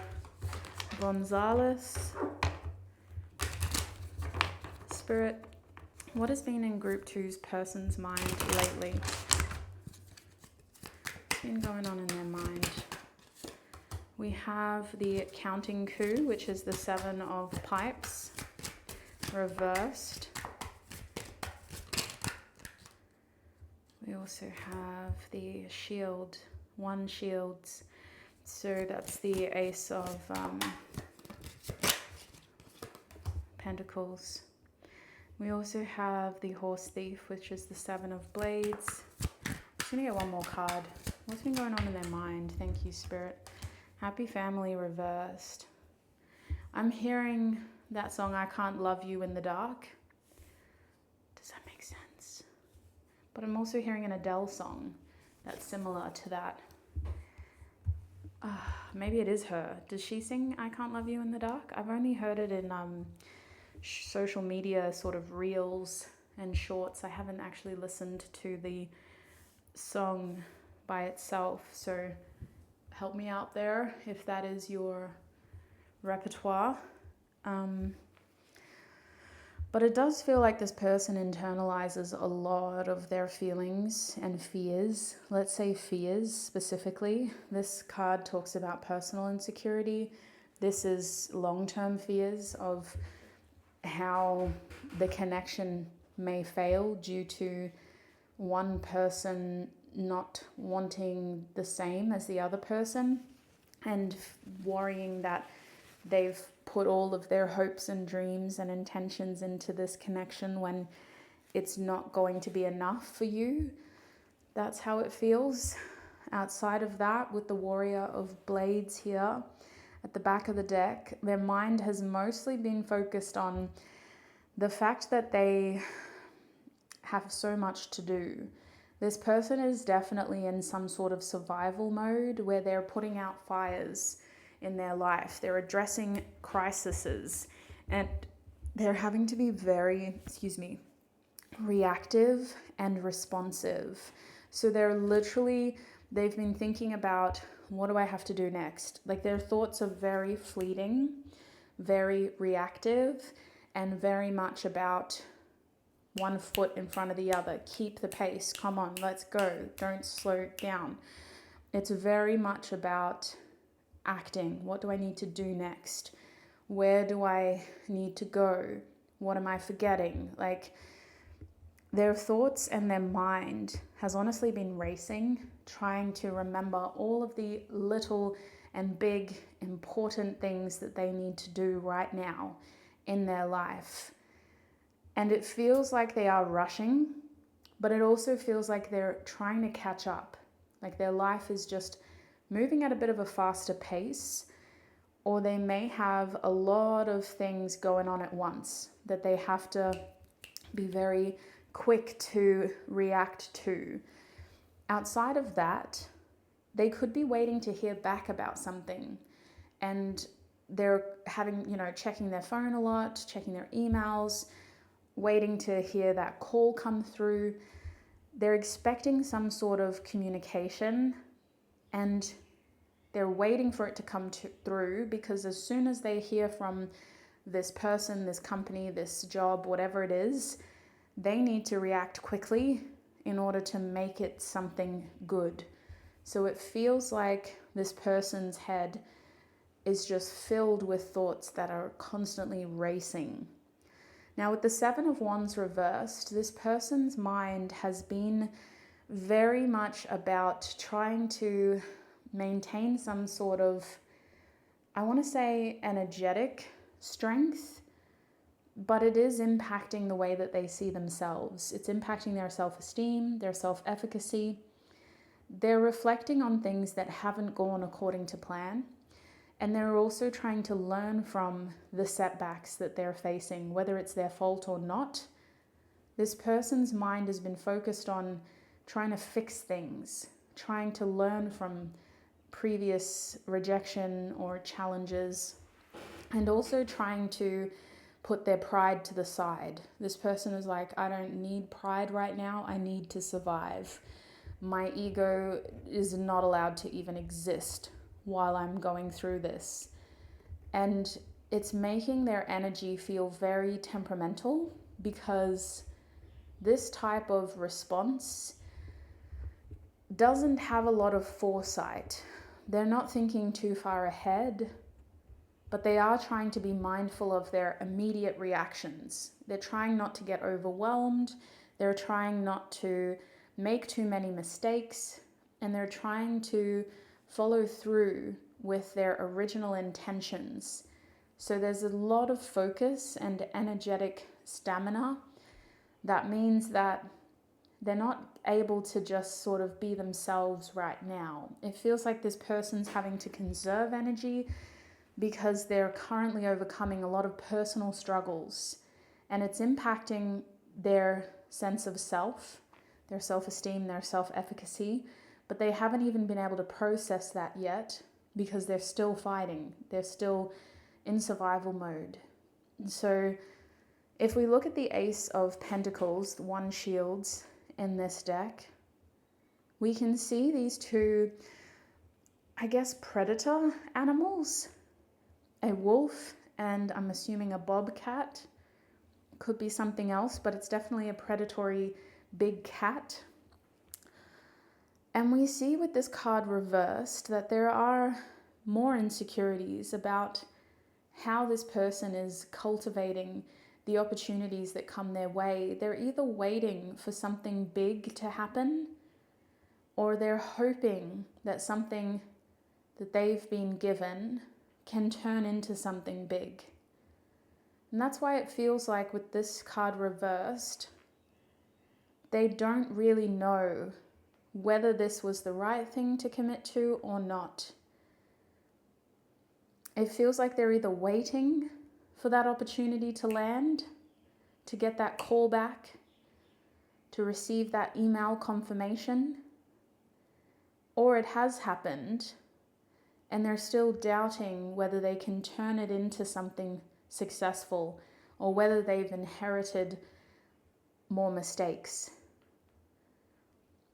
Gonzalez. Spirit, what has been in Group 2's person's mind lately? What's been going on in their mind? We have the Counting Coup, which is the 7 of Pipes, reversed. We also have the Shield, 1 Shields. So that's the Ace of Pentacles. We also have the Horse Thief, which is the 7 of Blades. I'm just going to get one more card. What's been going on in their mind? Thank you, Spirit. Happy Family reversed. I'm hearing that song, I Can't Love You in the Dark. Does that make sense? But I'm also hearing an Adele song that's similar to that. Maybe it is her. Does she sing I Can't Love You in the Dark? I've only heard it in social media sort of reels and shorts. I haven't actually listened to the song by itself, so help me out there if that is your repertoire. But it does feel like this person internalizes a lot of their feelings and fears. Let's say fears specifically. This card talks about personal insecurity. This is long-term fears of how the connection may fail due to one person not wanting the same as the other person, and worrying that they've put all of their hopes and dreams and intentions into this connection when it's not going to be enough for you. That's how it feels. Outside of that, with the Warrior of Blades here at the back of the deck, their mind has mostly been focused on the fact that they have so much to do. This person is definitely in some sort of survival mode where they're putting out fires in their life. They're addressing crises, and they're having to be very, reactive and responsive. So they've been thinking about, what do I have to do next? Like, their thoughts are very fleeting, very reactive, and very much about one foot in front of the other. Keep the pace. Come on, let's go. Don't slow down. It's very much about acting. What do I need to do next? Where do I need to go? What am I forgetting? Like, their thoughts and their mind has honestly been racing, trying to remember all of the little and big important things that they need to do right now in their life. And it feels like they are rushing, but it also feels like they're trying to catch up. Like, their life is just moving at a bit of a faster pace, or they may have a lot of things going on at once that they have to be very quick to react to. Outside of that, they could be waiting to hear back about something, and they're checking their phone a lot, checking their emails, waiting to hear that call come through. They're expecting some sort of communication, and they're waiting for it to come through, because as soon as they hear from this person, this company, this job, whatever it is, they need to react quickly in order to make it something good. So it feels like this person's head is just filled with thoughts that are constantly racing. Now, with the Seven of Wands reversed, this person's mind has been very much about trying to maintain some sort of, I want to say, energetic strength, but it is impacting the way that they see themselves. It's impacting their self-esteem, their self-efficacy. They're reflecting on things that haven't gone according to plan. And they're also trying to learn from the setbacks that they're facing, whether it's their fault or not. This person's mind has been focused on trying to fix things, trying to learn from previous rejection or challenges, and also trying to put their pride to the side. This person is like, I don't need pride right now. I need to survive. My ego is not allowed to even exist while I'm going through this. And it's making their energy feel very temperamental, because this type of response doesn't have a lot of foresight. They're not thinking too far ahead, but they are trying to be mindful of their immediate reactions. They're trying not to get overwhelmed. They're trying not to make too many mistakes, and they're trying to follow through with their original intentions. So there's a lot of focus and energetic stamina. That means that they're not able to just sort of be themselves right now. It feels like this person's having to conserve energy because they're currently overcoming a lot of personal struggles, and it's impacting their sense of self, their self-esteem, their self-efficacy, but they haven't even been able to process that yet because they're still fighting. They're still in survival mode. So If we look at the Ace of Pentacles, the one shields in this deck, we can see these two, I guess, predator animals, a wolf and I'm assuming a bobcat. Could be something else, but it's definitely a predatory big cat. And we see with this card reversed that there are more insecurities about how this person is cultivating the opportunities that come their way. They're either waiting for something big to happen, or they're hoping that something that they've been given can turn into something big. And that's why it feels like with this card reversed, they don't really know whether this was the right thing to commit to or not. It feels like they're either waiting for that opportunity to land, to get that call back, to receive that email confirmation, or it has happened and they're still doubting whether they can turn it into something successful or whether they've inherited more mistakes.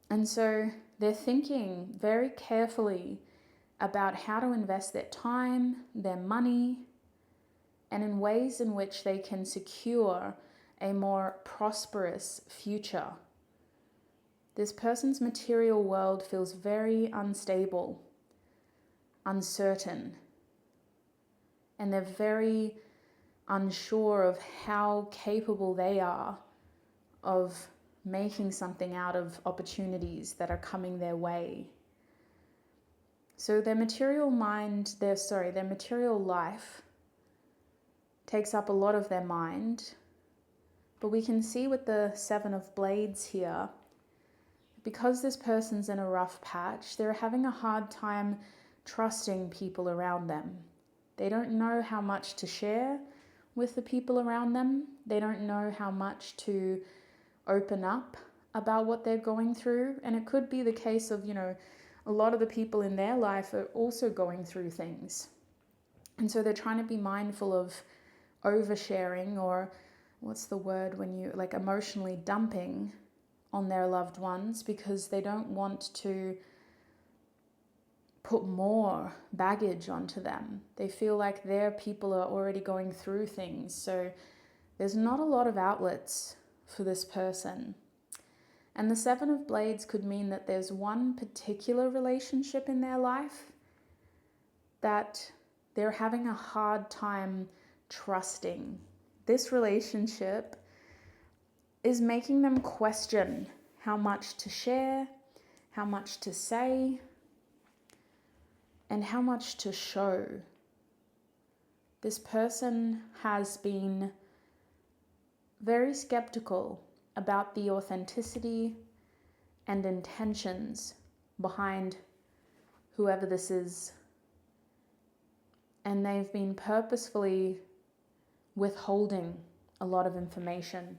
And so they're thinking very carefully about how to invest their time, their money, and in ways in which they can secure a more prosperous future. This person's material world feels very unstable, uncertain, and they're very unsure of how capable they are of making something out of opportunities that are coming their way. So their material life takes up a lot of their mind. But we can see with the Seven of Blades here, because this person's in a rough patch, they're having a hard time trusting people around them. They don't know how much to share with the people around them. They don't know how much to open up about what they're going through. And it could be the case of, a lot of the people in their life are also going through things. And so they're trying to be mindful of oversharing, or what's the word when you emotionally dumping on their loved ones, because they don't want to put more baggage onto them. They feel like their people are already going through things. So there's not a lot of outlets for this person. And the Seven of Blades could mean that there's one particular relationship in their life that they're having a hard time trusting. This relationship is making them question how much to share, how much to say, and how much to show. This person has been very skeptical about the authenticity and intentions behind whoever this is. And they've been purposefully withholding a lot of information,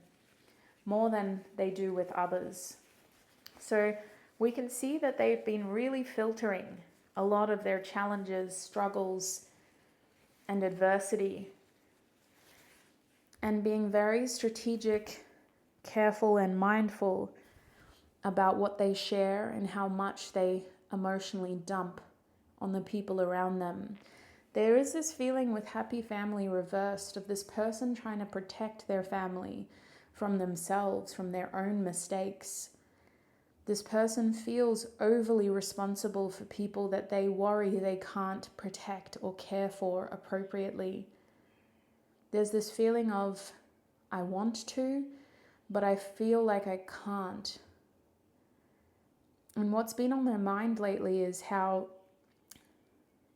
more than they do with others. So we can see that they've been really filtering a lot of their challenges, struggles, and adversity, and being very strategic, careful, and mindful about what they share and how much they emotionally dump on the people around them. There is this feeling with happy family reversed of this person trying to protect their family from themselves, from their own mistakes. This person feels overly responsible for people that they worry they can't protect or care for appropriately. There's this feeling of, I want to, but I feel like I can't. And what's been on their mind lately is how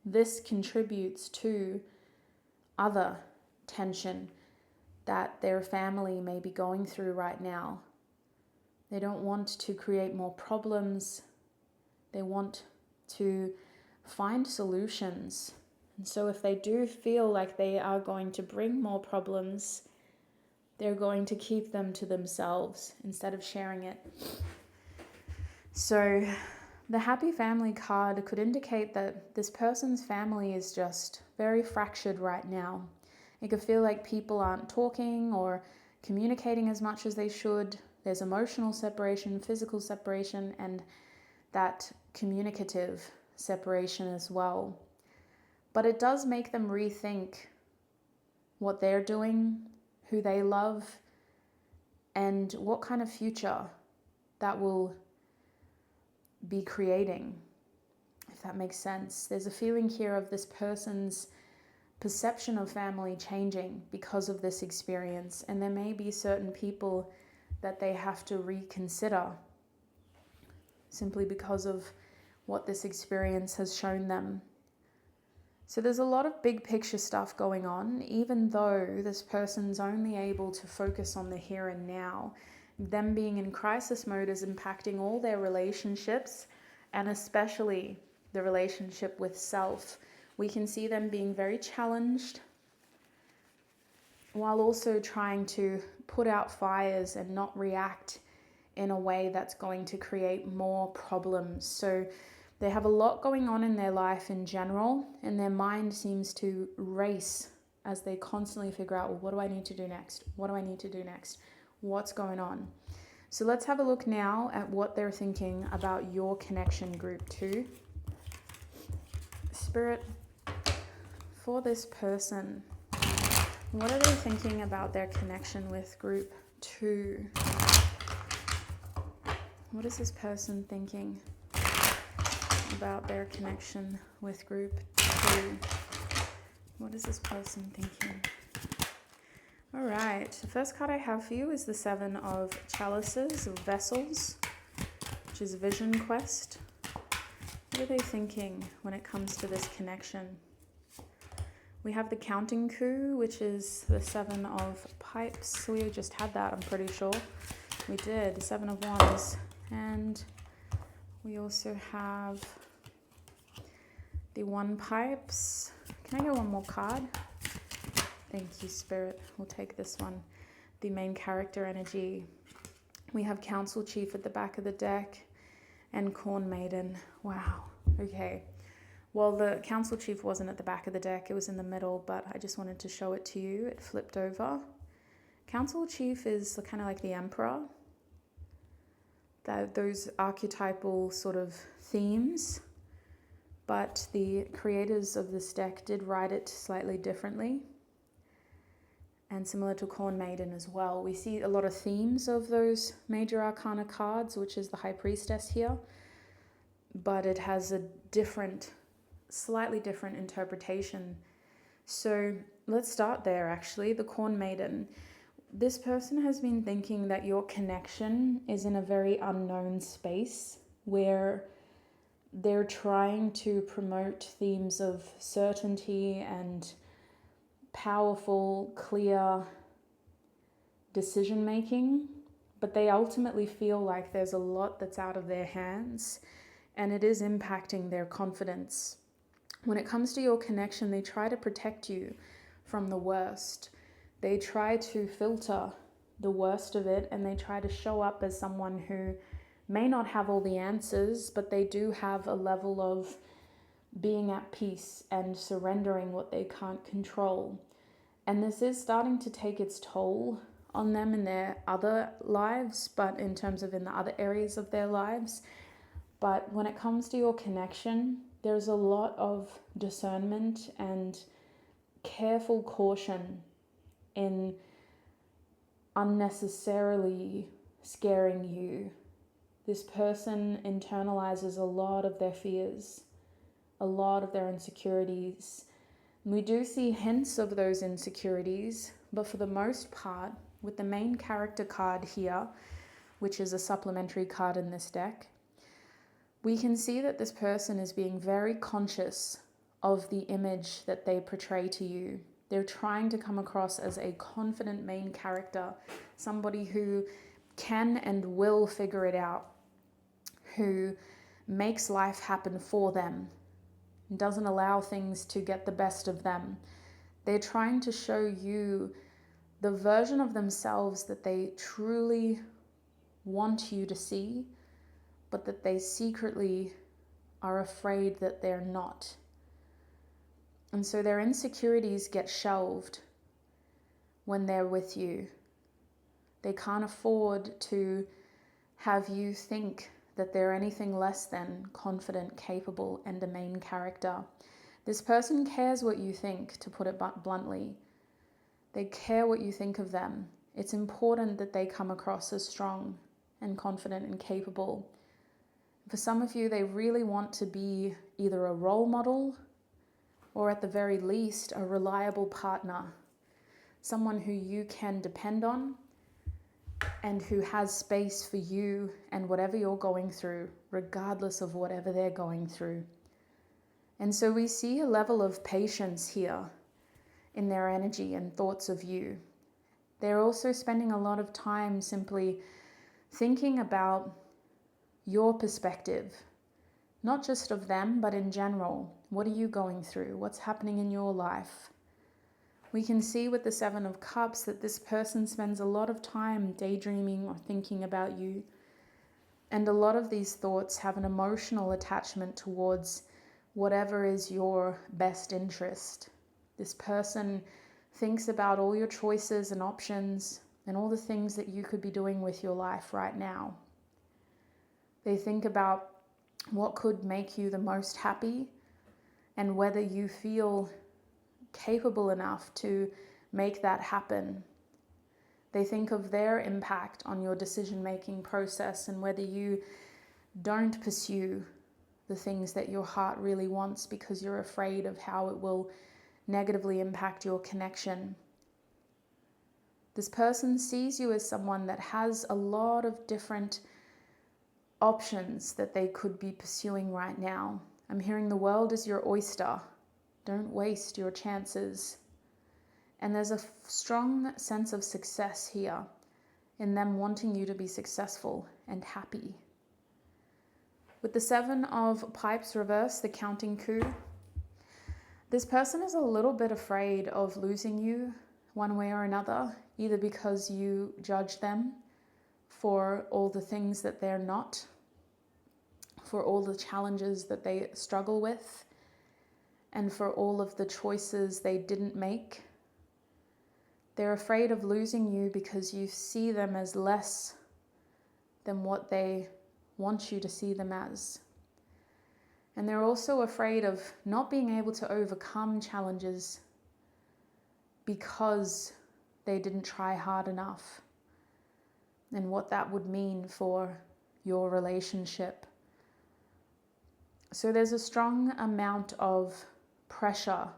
this contributes to other tension that their family may be going through right now. They don't want to create more problems. They want to find solutions. And so if they do feel like they are going to bring more problems, they're going to keep them to themselves instead of sharing it. So the happy family card could indicate that this person's family is just very fractured right now. It could feel like people aren't talking, or communicating as much as they should. There's emotional separation, physical separation, and that communicative separation as well. But it does make them rethink what they're doing, who they love, and what kind of future that will be creating, if that makes sense. There's a feeling here of this person's perception of family changing because of this experience, and there may be certain people that they have to reconsider simply because of what this experience has shown them. So there's a lot of big picture stuff going on, even though this person's only able to focus on the here and now. Them being in crisis mode is impacting all their relationships, and especially the relationship with self. We can see them being very challenged while also trying to put out fires and not react in a way that's going to create more problems. So they have a lot going on in their life in general, and their mind seems to race as they constantly figure out, well, what do I need to do next? What do I need to do next? What's going on? So let's have a look now at what they're thinking about your connection, group 2. Spirit, for this person, what are they thinking about their connection with group 2? What is this person thinking about their connection with group 2? What is this person thinking? All right, the first card I have for you is the 7 of Chalices, of Vessels, which is Vision Quest. What are they thinking when it comes to this connection? We have the Counting Coup, which is the 7 of Pipes. We just had that, I'm pretty sure. We did, 7 of Wands. And we also have the 1 Pipes. Can I get one more card? Thank you, Spirit. We'll take this one. The main character energy. We have Council Chief at the back of the deck and Corn Maiden. Wow. Okay. Well, the Council Chief wasn't at the back of the deck. It was in the middle, but I just wanted to show it to you. It flipped over. Council Chief is kind of like the Emperor. Those archetypal sort of themes. But the creators of this deck did write it slightly differently. And similar to Corn Maiden as well. We see a lot of themes of those major arcana cards, which is the High Priestess here. But it has a slightly different interpretation. So let's start there actually. The Corn Maiden. This person has been thinking that your connection is in a very unknown space where they're trying to promote themes of certainty and powerful, clear decision making, but they ultimately feel like there's a lot that's out of their hands and it is impacting their confidence. When it comes to your connection, they try to protect you from the worst. They try to filter the worst of it, and they try to show up as someone who may not have all the answers, but they do have a level of being at peace and surrendering what they can't control. And this is starting to take its toll on them in their other lives, but in terms of in the other areas of their lives. But when it comes to your connection, there's a lot of discernment and careful caution in unnecessarily scaring you. This person internalizes a lot of their fears, a lot of their insecurities. We do see hints of those insecurities, but for the most part, with the main character card here, which is a supplementary card in this deck, we can see that this person is being very conscious of the image that they portray to you. They're trying to come across as a confident main character, somebody who can and will figure it out, who makes life happen for them, doesn't allow things to get the best of them. They're trying to show you the version of themselves that they truly want you to see, but that they secretly are afraid that they're not. And so their insecurities get shelved when they're with you. They can't afford to have you think that they're anything less than confident, capable, and a main character. This person cares what you think, to put it bluntly. They care what you think of them. It's important that they come across as strong and confident and capable. For some of you, they really want to be either a role model or at the very least a reliable partner, someone who you can depend on and who has space for you and whatever you're going through, regardless of whatever they're going through. And so we see a level of patience here in their energy and thoughts of you. They're also spending a lot of time simply thinking about your perspective, not just of them, but in general. What are you going through? What's happening in your life? We can see with the Seven of Cups that this person spends a lot of time daydreaming or thinking about you. And a lot of these thoughts have an emotional attachment towards whatever is your best interest. This person thinks about all your choices and options and all the things that you could be doing with your life right now. They think about what could make you the most happy and whether you feel capable enough to make that happen. They think of their impact on your decision-making process and whether you don't pursue the things that your heart really wants because you're afraid of how it will negatively impact your connection. This person sees you as someone that has a lot of different options that they could be pursuing right now. I'm hearing the world is your oyster. Don't waste your chances. And there's a strong sense of success here in them wanting you to be successful and happy. With the Seven of Pipes reversed, the counting coup, this person is a little bit afraid of losing you one way or another, either because you judge them for all the things that they're not, for all the challenges that they struggle with, and for all of the choices they didn't make. They're afraid of losing you because you see them as less than what they want you to see them as. And they're also afraid of not being able to overcome challenges because they didn't try hard enough, and what that would mean for your relationship. So there's a strong amount of pressure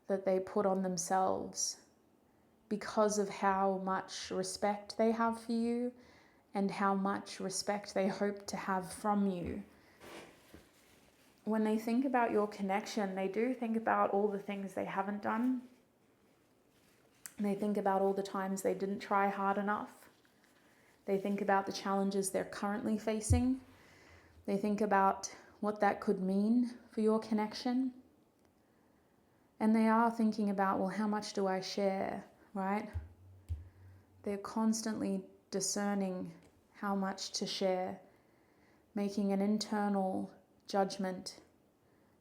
that they put on themselves because of how much respect they have for you and how much respect they hope to have from you. When they think about your connection, they do think about all the things they haven't done. They think about all the times they didn't try hard enough. They think about the challenges they're currently facing. They think about what that could mean for your connection. And they are thinking about, well, how much do I share, right? They're constantly discerning how much to share, making an internal judgment,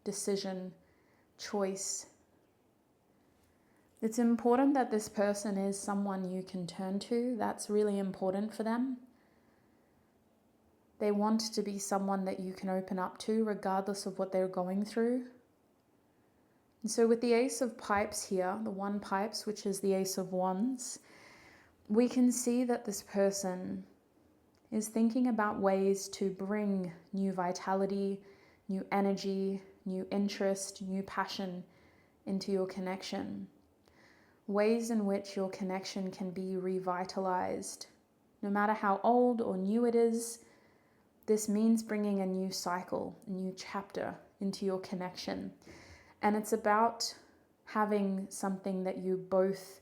decision, choice. It's important that this person is someone you can turn to. That's really important for them. They want to be someone that you can open up to regardless of what they're going through. And so with the Ace of Pipes here, the one pipes, which is the Ace of Wands, we can see that this person is thinking about ways to bring new vitality, new energy, new interest, new passion into your connection. Ways in which your connection can be revitalized. No matter how old or new it is, this means bringing a new cycle, a new chapter into your connection. And it's about having something that you both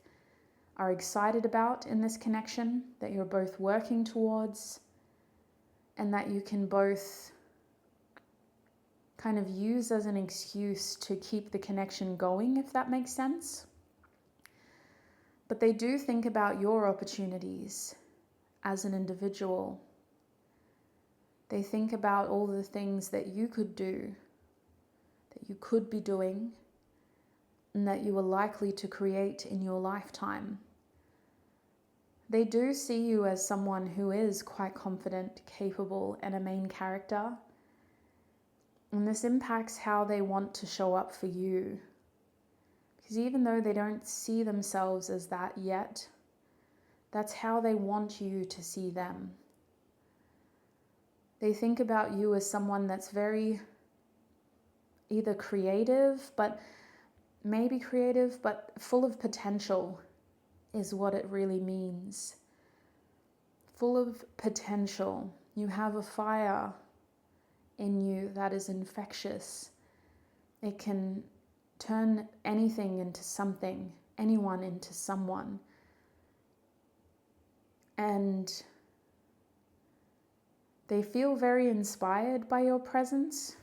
are excited about in this connection, that you're both working towards, and that you can both kind of use as an excuse to keep the connection going, if that makes sense. But they do think about your opportunities as an individual. They think about all the things that you could do, that you could be doing, and that you are likely to create in your lifetime. They do see you as someone who is quite confident, capable, and a main character. And this impacts how they want to show up for you. Because even though they don't see themselves as that yet, that's how they want you to see them. They think about you as someone that's very either creative, but full of potential is what it really means. Full of potential. You have a fire in you that is infectious. It can turn anything into something, anyone into someone. And they feel very inspired by your presence,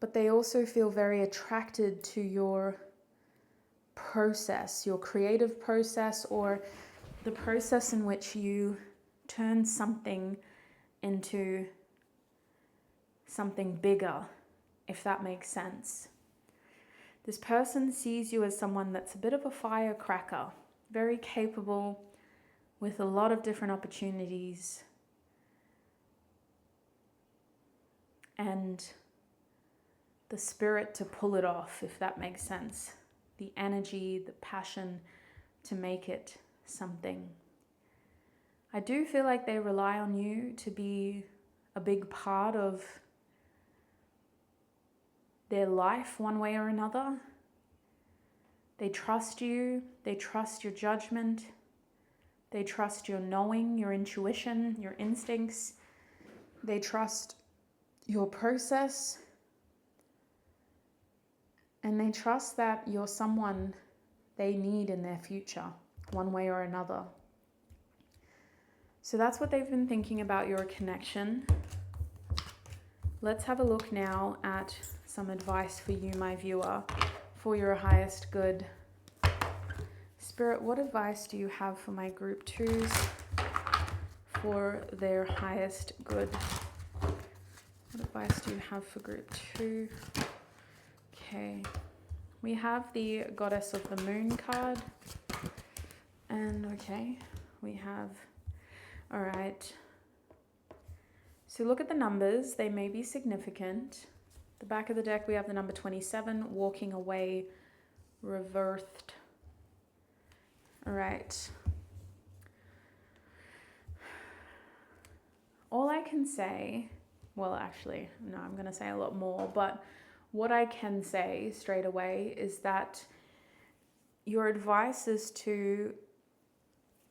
but they also feel very attracted to your process, your creative process, or the process in which you turn something into something bigger, if that makes sense. This person sees you as someone that's a bit of a firecracker, very capable, with a lot of different opportunities, and the spirit to pull it off, if that makes sense. The energy, the passion to make it something. I do feel like they rely on you to be a big part of their life one way or another. They trust you, they trust your judgment, they trust your knowing, your intuition, your instincts, they trust your process, and they trust that you're someone they need in their future, one way or another. So that's what they've been thinking about your connection. Let's have a look now at some advice for you, my viewer, for your highest good. Spirit, what advice do you have for my group 2s for their highest good? What advice do you have for group 2? Okay, we have the Goddess of the Moon card. And okay, we have, all right. So look at the numbers, they may be significant. The back of the deck, we have the number 27, walking away, reversed. All right. All I can say, well, actually, no, I'm going to say a lot more, but what I can say straight away is that your advice is to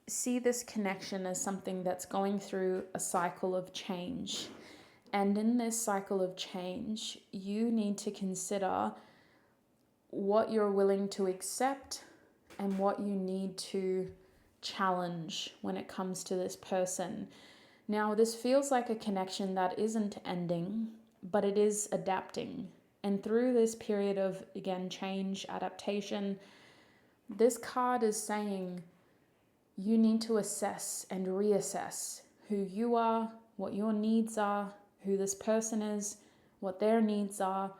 see this connection as something that's going through a cycle of change. And in this cycle of change, you need to consider what you're willing to accept and what you need to challenge when it comes to this person. Now, this feels like a connection that isn't ending, but it is adapting. And through this period of, again, change, adaptation, this card is saying you need to assess and reassess who you are, what your needs are, who this person is, what their needs are,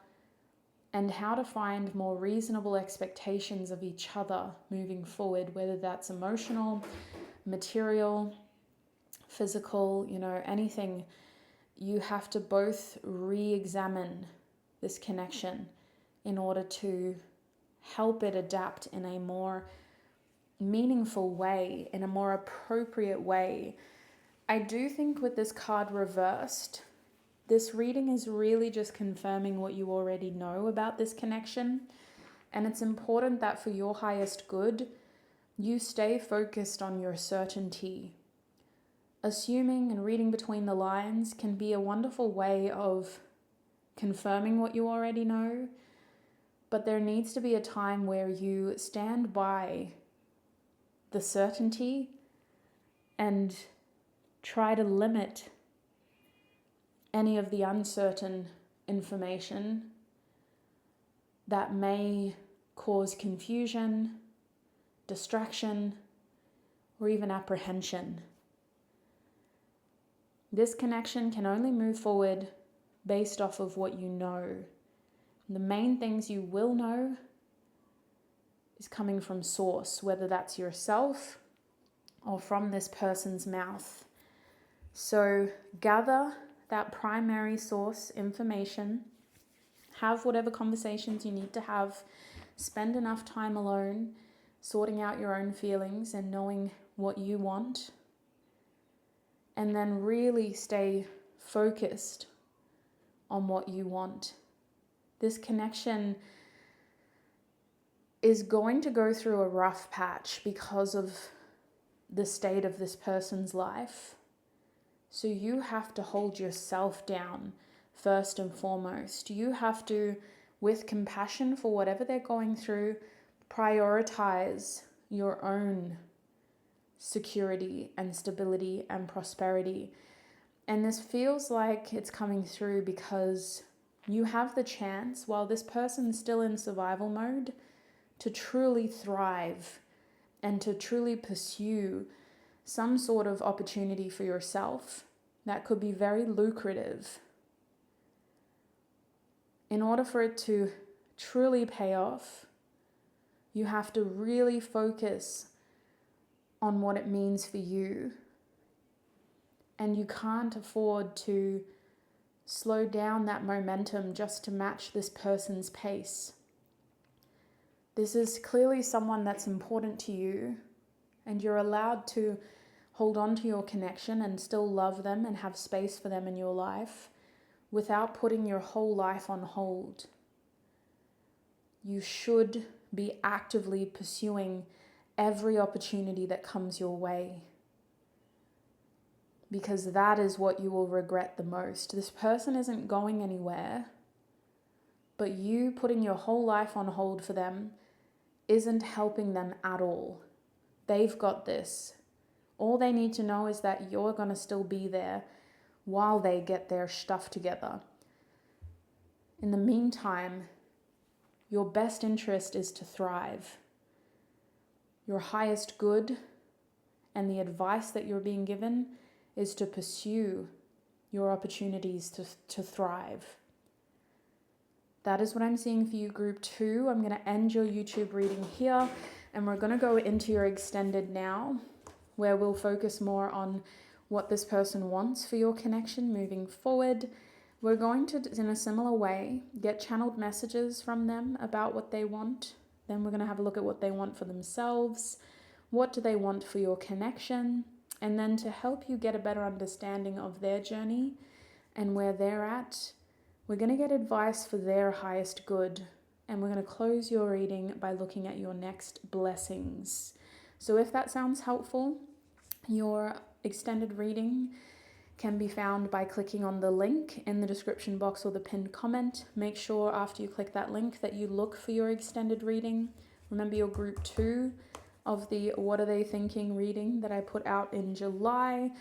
and how to find more reasonable expectations of each other moving forward, whether that's emotional, material, physical, anything. You have to both re-examine this connection in order to help it adapt in a more meaningful way, in a more appropriate way. I do think with this card reversed, this reading is really just confirming what you already know about this connection. And it's important that for your highest good, you stay focused on your certainty. Assuming and reading between the lines can be a wonderful way of confirming what you already know, but there needs to be a time where you stand by the certainty and try to limit any of the uncertain information that may cause confusion, distraction, or even apprehension. This connection can only move forward based off of what you know. The main things you will know is coming from source, whether that's yourself or from this person's mouth. So gather that primary source information, have whatever conversations you need to have, spend enough time alone, sorting out your own feelings and knowing what you want, and then really stay focused on what you want. This connection is going to go through a rough patch because of the state of this person's life. So you have to hold yourself down first and foremost. You have to, with compassion for whatever they're going through, prioritize your own security and stability and prosperity. And this feels like it's coming through because you have the chance, while this person's still in survival mode, to truly thrive and to truly pursue some sort of opportunity for yourself that could be very lucrative. In order for it to truly pay off, you have to really focus on what it means for you. And you can't afford to slow down that momentum just to match this person's pace. This is clearly someone that's important to you, and you're allowed to hold on to your connection and still love them and have space for them in your life without putting your whole life on hold. You should be actively pursuing every opportunity that comes your way, because that is what you will regret the most. This person isn't going anywhere, but you putting your whole life on hold for them isn't helping them at all. They've got this. All they need to know is that you're going to still be there while they get their stuff together. In the meantime, your best interest is to thrive. Your highest good and the advice that you're being given is to pursue your opportunities to thrive. That is what I'm seeing for you, group 2. I'm going to end your YouTube reading here, and we're going to go into your extended now, where we'll focus more on what this person wants for your connection moving forward. We're going to, in a similar way, get channeled messages from them about what they want. Then we're going to have a look at what they want for themselves. What do they want for your connection? And then to help you get a better understanding of their journey and where they're at, we're going to get advice for their highest good. And we're going to close your reading by looking at your next blessings. So if that sounds helpful, your extended reading can be found by clicking on the link in the description box or the pinned comment. Make sure after you click that link that you look for your extended reading. Remember your group 2 of the What Are They Thinking reading that I put out in July.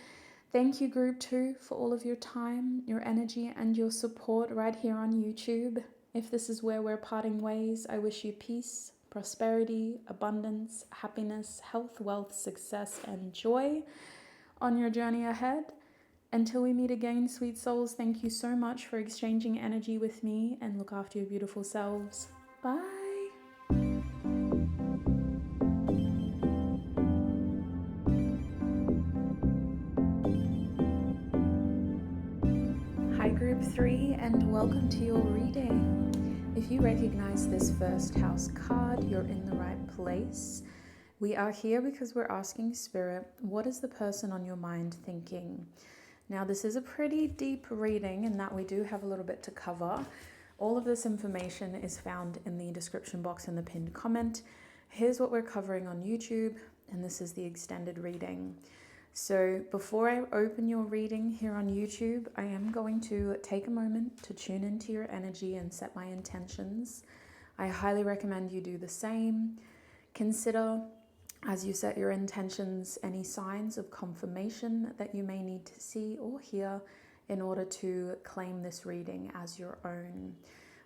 Thank you, group 2, for all of your time, your energy, and your support right here on YouTube. If this is where we're parting ways, I wish you peace, prosperity, abundance, happiness, health, wealth, success, and joy on your journey ahead. Until we meet again, sweet souls, thank you so much for exchanging energy with me, and look after your beautiful selves. Bye. Hi, group 3, and welcome to your reading. If you recognize this first house card, you're in the right place. We are here because we're asking Spirit, what is the person on your mind thinking? Now, this is a pretty deep reading in that we do have a little bit to cover. All of this information is found in the description box and the pinned comment. Here's what we're covering on YouTube, and this is the extended reading. So before I open your reading here on YouTube, I am going to take a moment to tune into your energy and set my intentions. I highly recommend you do the same. Consider, as you set your intentions, any signs of confirmation that you may need to see or hear in order to claim this reading as your own.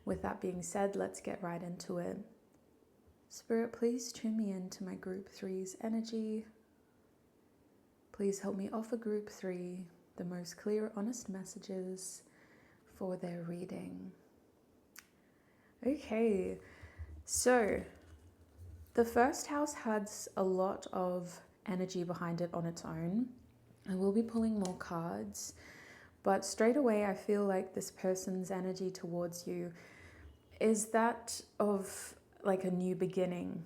With that being said, let's get right into it. Spirit, please tune me into my group 3's energy. Please help me offer group 3 the most clear, honest messages for their reading. Okay, so the first house has a lot of energy behind it on its own. I will be pulling more cards, but straight away I feel like this person's energy towards you is that of like a new beginning.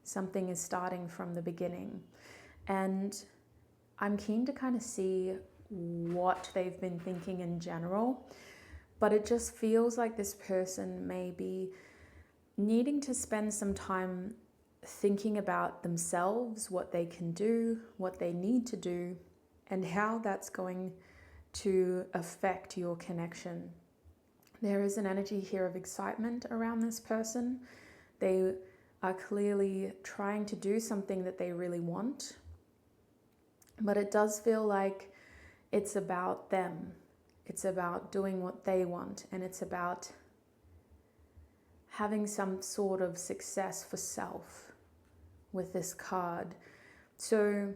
Something is starting from the beginning. And I'm keen to kind of see what they've been thinking in general, but it just feels like this person may be needing to spend some time thinking about themselves, what they can do, what they need to do, and how that's going to affect your connection. There is an energy here of excitement around this person. They are clearly trying to do something that they really want, but it does feel like it's about them. It's about doing what they want, and it's about having some sort of success for self with this card. So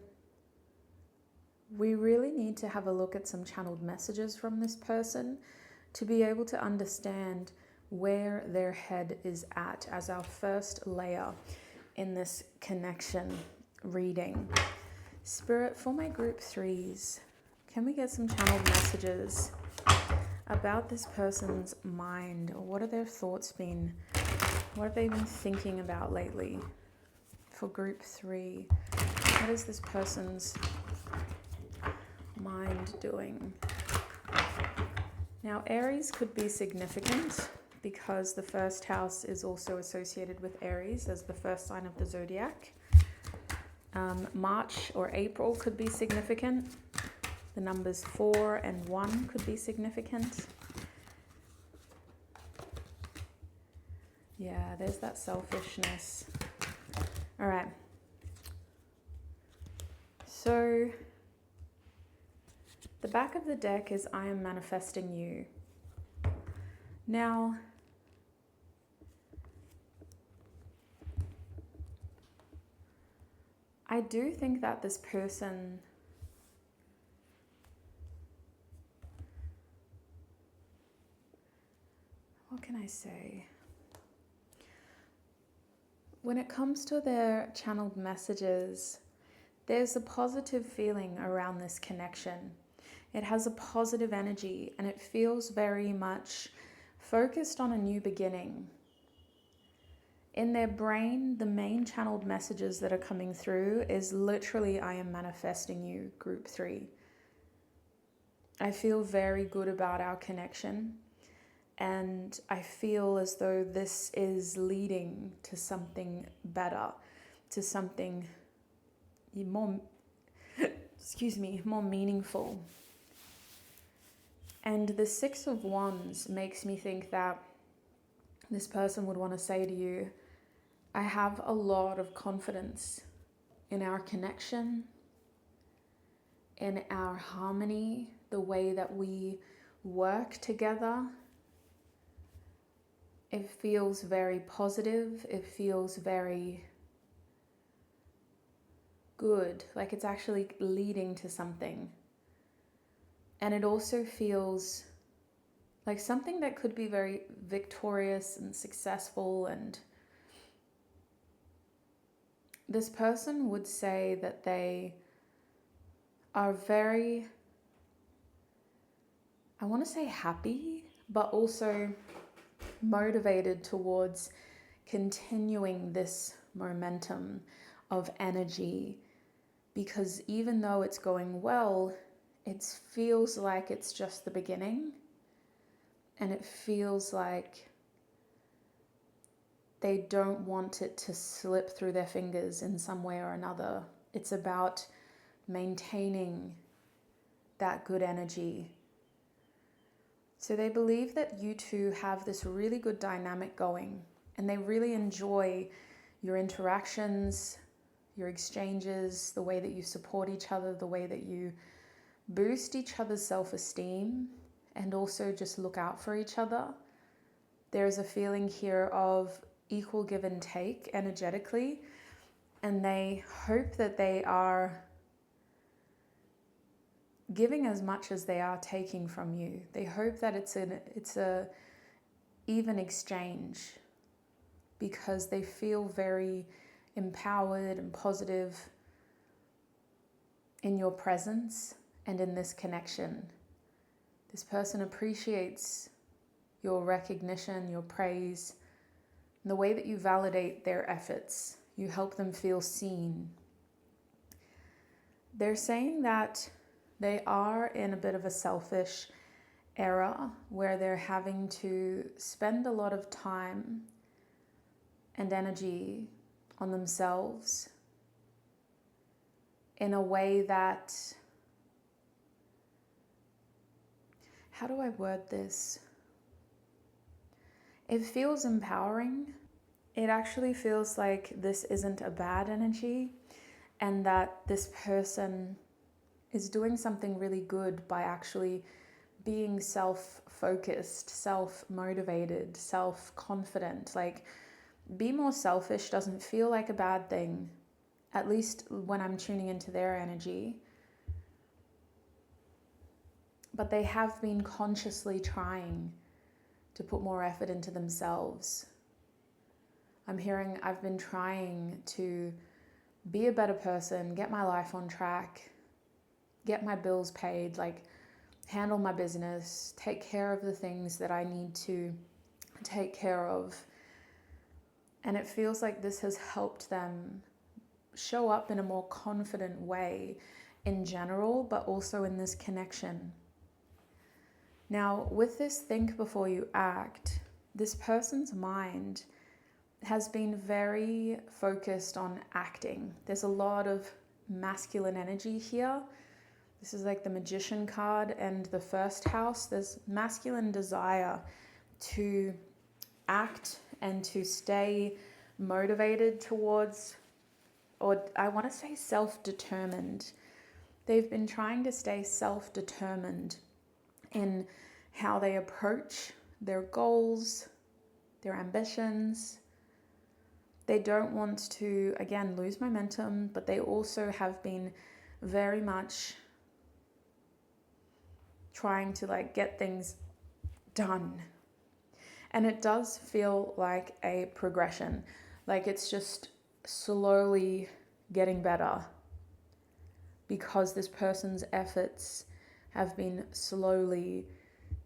we really need to have a look at some channeled messages from this person to be able to understand where their head is at as our first layer in this connection reading. Spirit, for my group 3s, can we get some channeled messages about this person's mind? What are their thoughts been? What have they been thinking about lately? For group 3, what is this person's mind doing? Now, Aries could be significant because the first house is also associated with Aries as the first sign of the zodiac. March or April could be significant. The numbers 4 and 1 could be significant. Yeah, there's that selfishness. All right. So the back of the deck is I am manifesting you. Now, I do think that this person what can I say? When it comes to their channeled messages, there's a positive feeling around this connection. It has a positive energy and it feels very much focused on a new beginning. In their brain, the main channeled messages that are coming through is literally, I am manifesting you, group 3. I feel very good about our connection, and I feel as though this is leading to something better, to something more, more meaningful. And the 6 of Wands makes me think that this person would want to say to you, I have a lot of confidence in our connection, in our harmony, the way that we work together. It feels very positive. It feels very good, like it's actually leading to something. And it also feels like something that could be very victorious and successful. And this person would say that they are very, I want to say happy, but also motivated towards continuing this momentum of energy, because even though it's going well, it feels like it's just the beginning, and it feels like they don't want it to slip through their fingers in some way or another. It's about maintaining that good energy. So they believe that you two have this really good dynamic going, and they really enjoy your interactions, your exchanges, the way that you support each other, the way that you boost each other's self-esteem, and also just look out for each other. There is a feeling here of equal give and take energetically, and they hope that they are giving as much as they are taking from you. They hope that it's a even exchange, because they feel very empowered and positive in your presence and in this connection. This person appreciates your recognition, your praise, and the way that you validate their efforts. You help them feel seen. They're saying that they are in a bit of a selfish era where they're having to spend a lot of time and energy on themselves in a way that, how do I word this? It feels empowering. It actually feels like this isn't a bad energy and that this person is doing something really good by actually being self-focused, self-motivated, self-confident. Like, be more selfish doesn't feel like a bad thing, at least when I'm tuning into their energy. But they have been consciously trying to put more effort into themselves. I'm hearing I've been trying to be a better person, get my life on track, get my bills paid, like handle my business, take care of the things that I need to take care of. And it feels like this has helped them show up in a more confident way in general, but also in this connection. Now, with this think before you act, this person's mind has been very focused on acting. There's a lot of masculine energy here. This is like the Magician card and the first house. There's masculine desire to act and to stay motivated towards, or I want to say self-determined. They've been trying to stay self-determined in how they approach their goals, their ambitions. They don't want to, again, lose momentum, but they also have been very much trying to like get things done. And it does feel like a progression, like it's just slowly getting better because this person's efforts have been slowly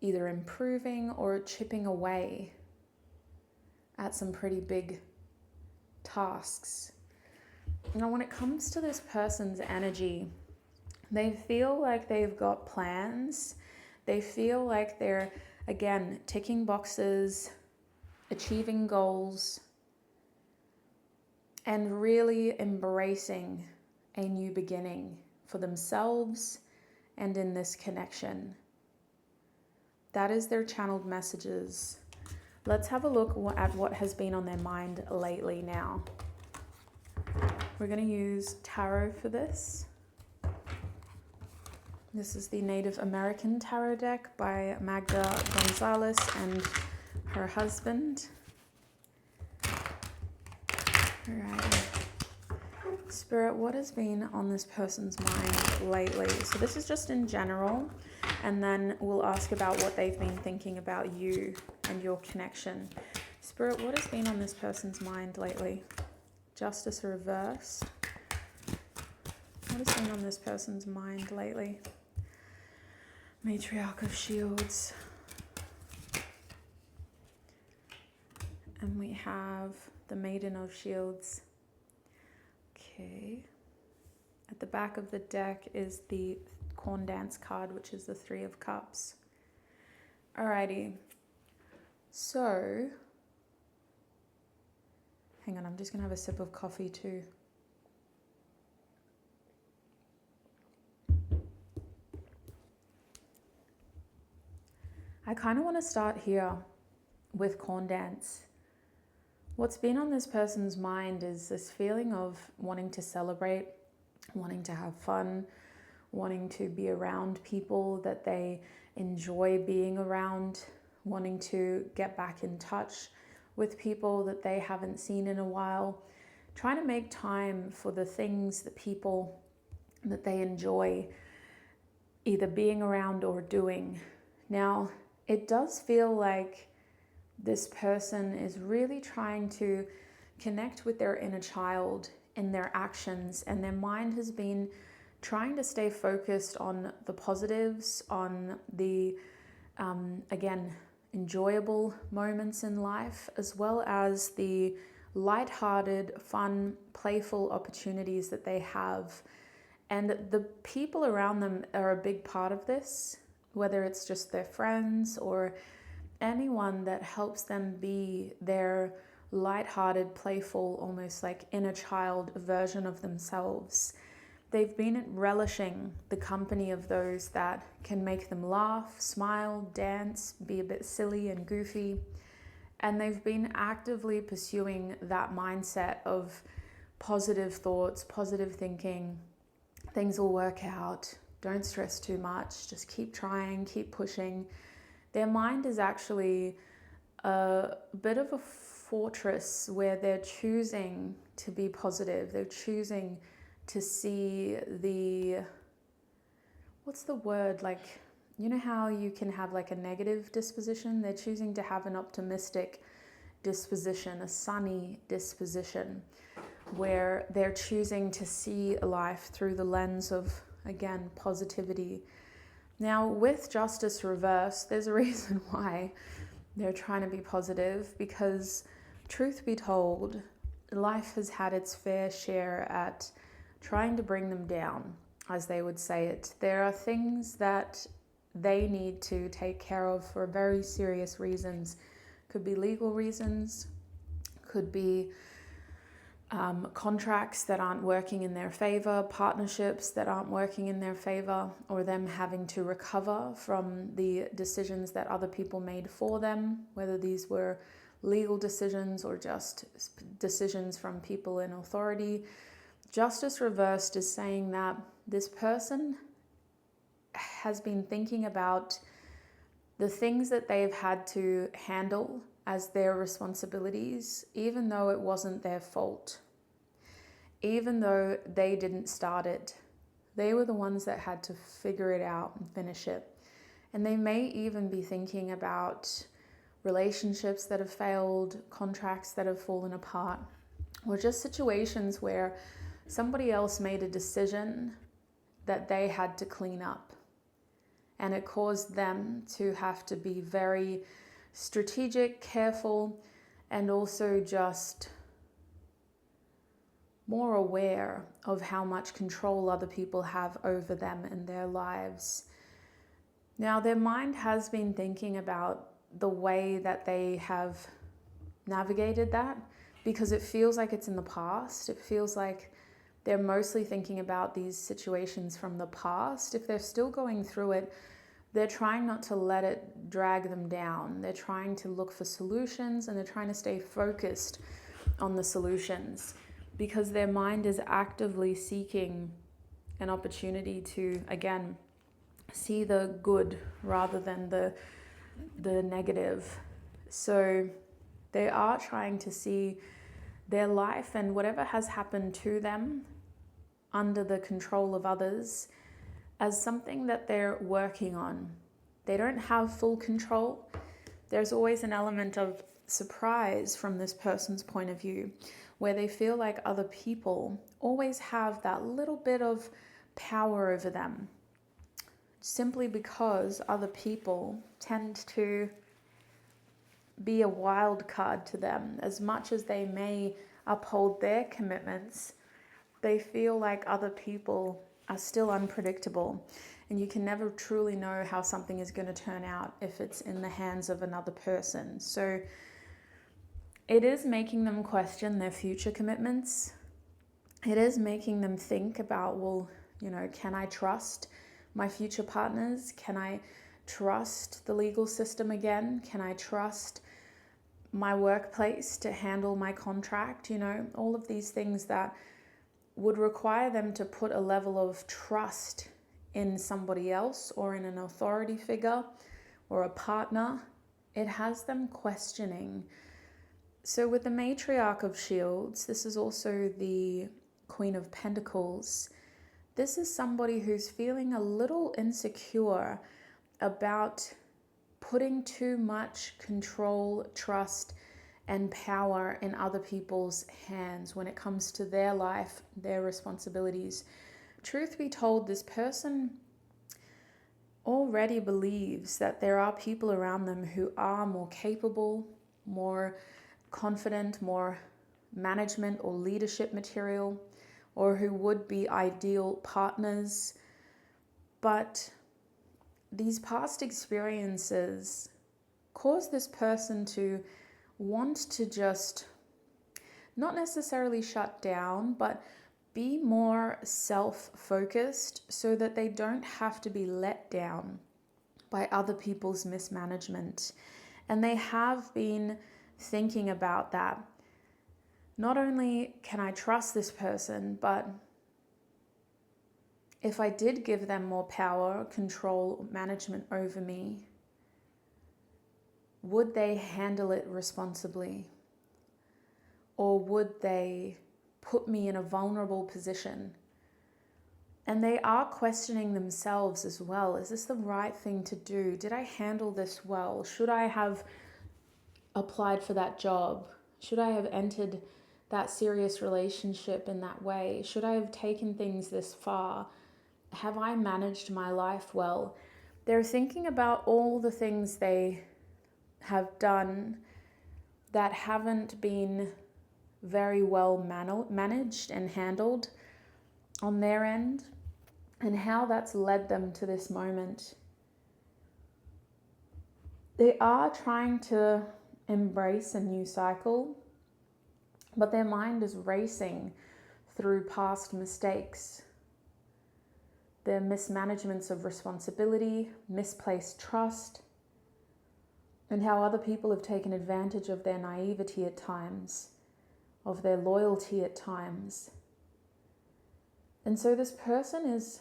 either improving or chipping away at some pretty big tasks. Now, when it comes to this person's energy, they feel like they've got plans. They feel like they're, again, ticking boxes, achieving goals, and really embracing a new beginning for themselves and in this connection. That is their channeled messages. Let's have a look at what has been on their mind lately now. We're going to use tarot for this. This is the Native American Tarot deck by Magda Gonzalez and her husband. Alright. Spirit, what has been on this person's mind lately? So this is just in general, and then we'll ask about what they've been thinking about you and your connection. Spirit, what has been on this person's mind lately? Justice reversed. What has been on this person's mind lately? Matriarch of Shields. And we have the Maiden of Shields. Okay. At the back of the deck is the Corn Dance card, which is the Three of Cups. Alrighty. So, hang on, I'm just going to have a sip of coffee too. I kind of want to start here with Corn Dance. What's been on this person's mind is this feeling of wanting to celebrate, wanting to have fun, wanting to be around people that they enjoy being around, wanting to get back in touch with people that they haven't seen in a while, trying to make time for the things, the people that they enjoy either being around or doing. Now, it does feel like this person is really trying to connect with their inner child in their actions, and their mind has been trying to stay focused on the positives, on the, again, enjoyable moments in life, as well as the lighthearted, fun, playful opportunities that they have. And the people around them are a big part of this, whether it's just their friends or anyone that helps them be their lighthearted, playful, almost like inner child version of themselves. They've been relishing the company of those that can make them laugh, smile, dance, be a bit silly and goofy. And they've been actively pursuing that mindset of positive thoughts, positive thinking. Things will work out. Don't stress too much. Just keep trying, keep pushing. Their mind is actually a bit of a fortress where they're choosing to be positive. They're choosing to see the, what's the word? Like, you know how you can have like a negative disposition? They're choosing to have an optimistic disposition, a sunny disposition, where they're choosing to see life through the lens of, again, positivity. Now, with justice reversed, there's a reason why they're trying to be positive, because truth be told, life has had its fair share at trying to bring them down, as they would say it. There are things that they need to take care of for very serious reasons. Could be legal reasons, could be contracts that aren't working in their favor, partnerships that aren't working in their favor, or them having to recover from the decisions that other people made for them, whether these were legal decisions or just decisions from people in authority. Justice reversed is saying that this person has been thinking about the things that they've had to handle as their responsibilities, even though it wasn't their fault, even though they didn't start it. They were the ones that had to figure it out and finish it. And they may even be thinking about relationships that have failed, contracts that have fallen apart, or just situations where somebody else made a decision that they had to clean up. And it caused them to have to be very strategic, careful, and also just more aware of how much control other people have over them and their lives. Now, their mind has been thinking about the way that they have navigated that, because it feels like it's in the past. It feels like they're mostly thinking about these situations from the past. If they're still going through it, they're trying not to let it drag them down. They're trying to look for solutions, and they're trying to stay focused on the solutions, because their mind is actively seeking an opportunity to, again, see the good rather than the negative. So they are trying to see their life and whatever has happened to them under the control of others as something that they're working on. They don't have full control. There's always an element of surprise from this person's point of view, where they feel like other people always have that little bit of power over them, simply because other people tend to be a wild card to them. As much as they may uphold their commitments, they feel like other people are still unpredictable, and you can never truly know how something is going to turn out if it's in the hands of another person. So it is making them question their future commitments. It is making them think about, well, can I trust my future partners? Can I trust the legal system again? Can I trust my workplace to handle my contract? All of these things that would require them to put a level of trust in somebody else or in an authority figure or a partner. It has them questioning. So with the Matriarch of Shields, this is also the Queen of Pentacles. This is somebody who's feeling a little insecure about putting too much control, trust, and power in other people's hands when it comes to their life, their responsibilities, truth be told, this person already believes that there are people around them who are more capable, more confident, more management or leadership material, or who would be ideal partners. But these past experiences cause this person to want to just not necessarily shut down, but be more self-focused so that they don't have to be let down by other people's mismanagement. And they have been thinking about that. Not only can I trust this person, but if I did give them more power, control, management over me, would they handle it responsibly? Or would they put me in a vulnerable position? And they are questioning themselves as well. Is this the right thing to do? Did I handle this well? Should I have applied for that job? Should I have entered that serious relationship in that way? Should I have taken things this far? Have I managed my life well? They're thinking about all the things they have done that haven't been very well managed and handled on their end, and how that's led them to this moment. They are trying to embrace a new cycle, but their mind is racing through past mistakes, their mismanagements of responsibility, misplaced trust, and how other people have taken advantage of their naivety at times, of their loyalty at times. And so this person is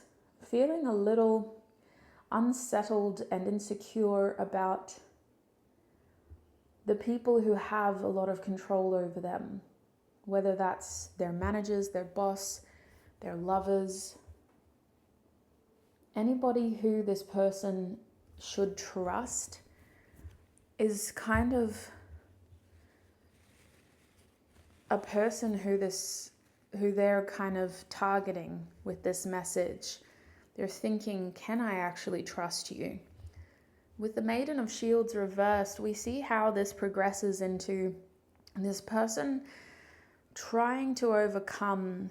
feeling a little unsettled and insecure about the people who have a lot of control over them, whether that's their managers, their boss, their lovers, anybody who this person should trust is kind of a person who they're kind of targeting with this message. They're thinking, can I actually trust you? With the Maiden of Shields reversed, we see how this progresses into this person trying to overcome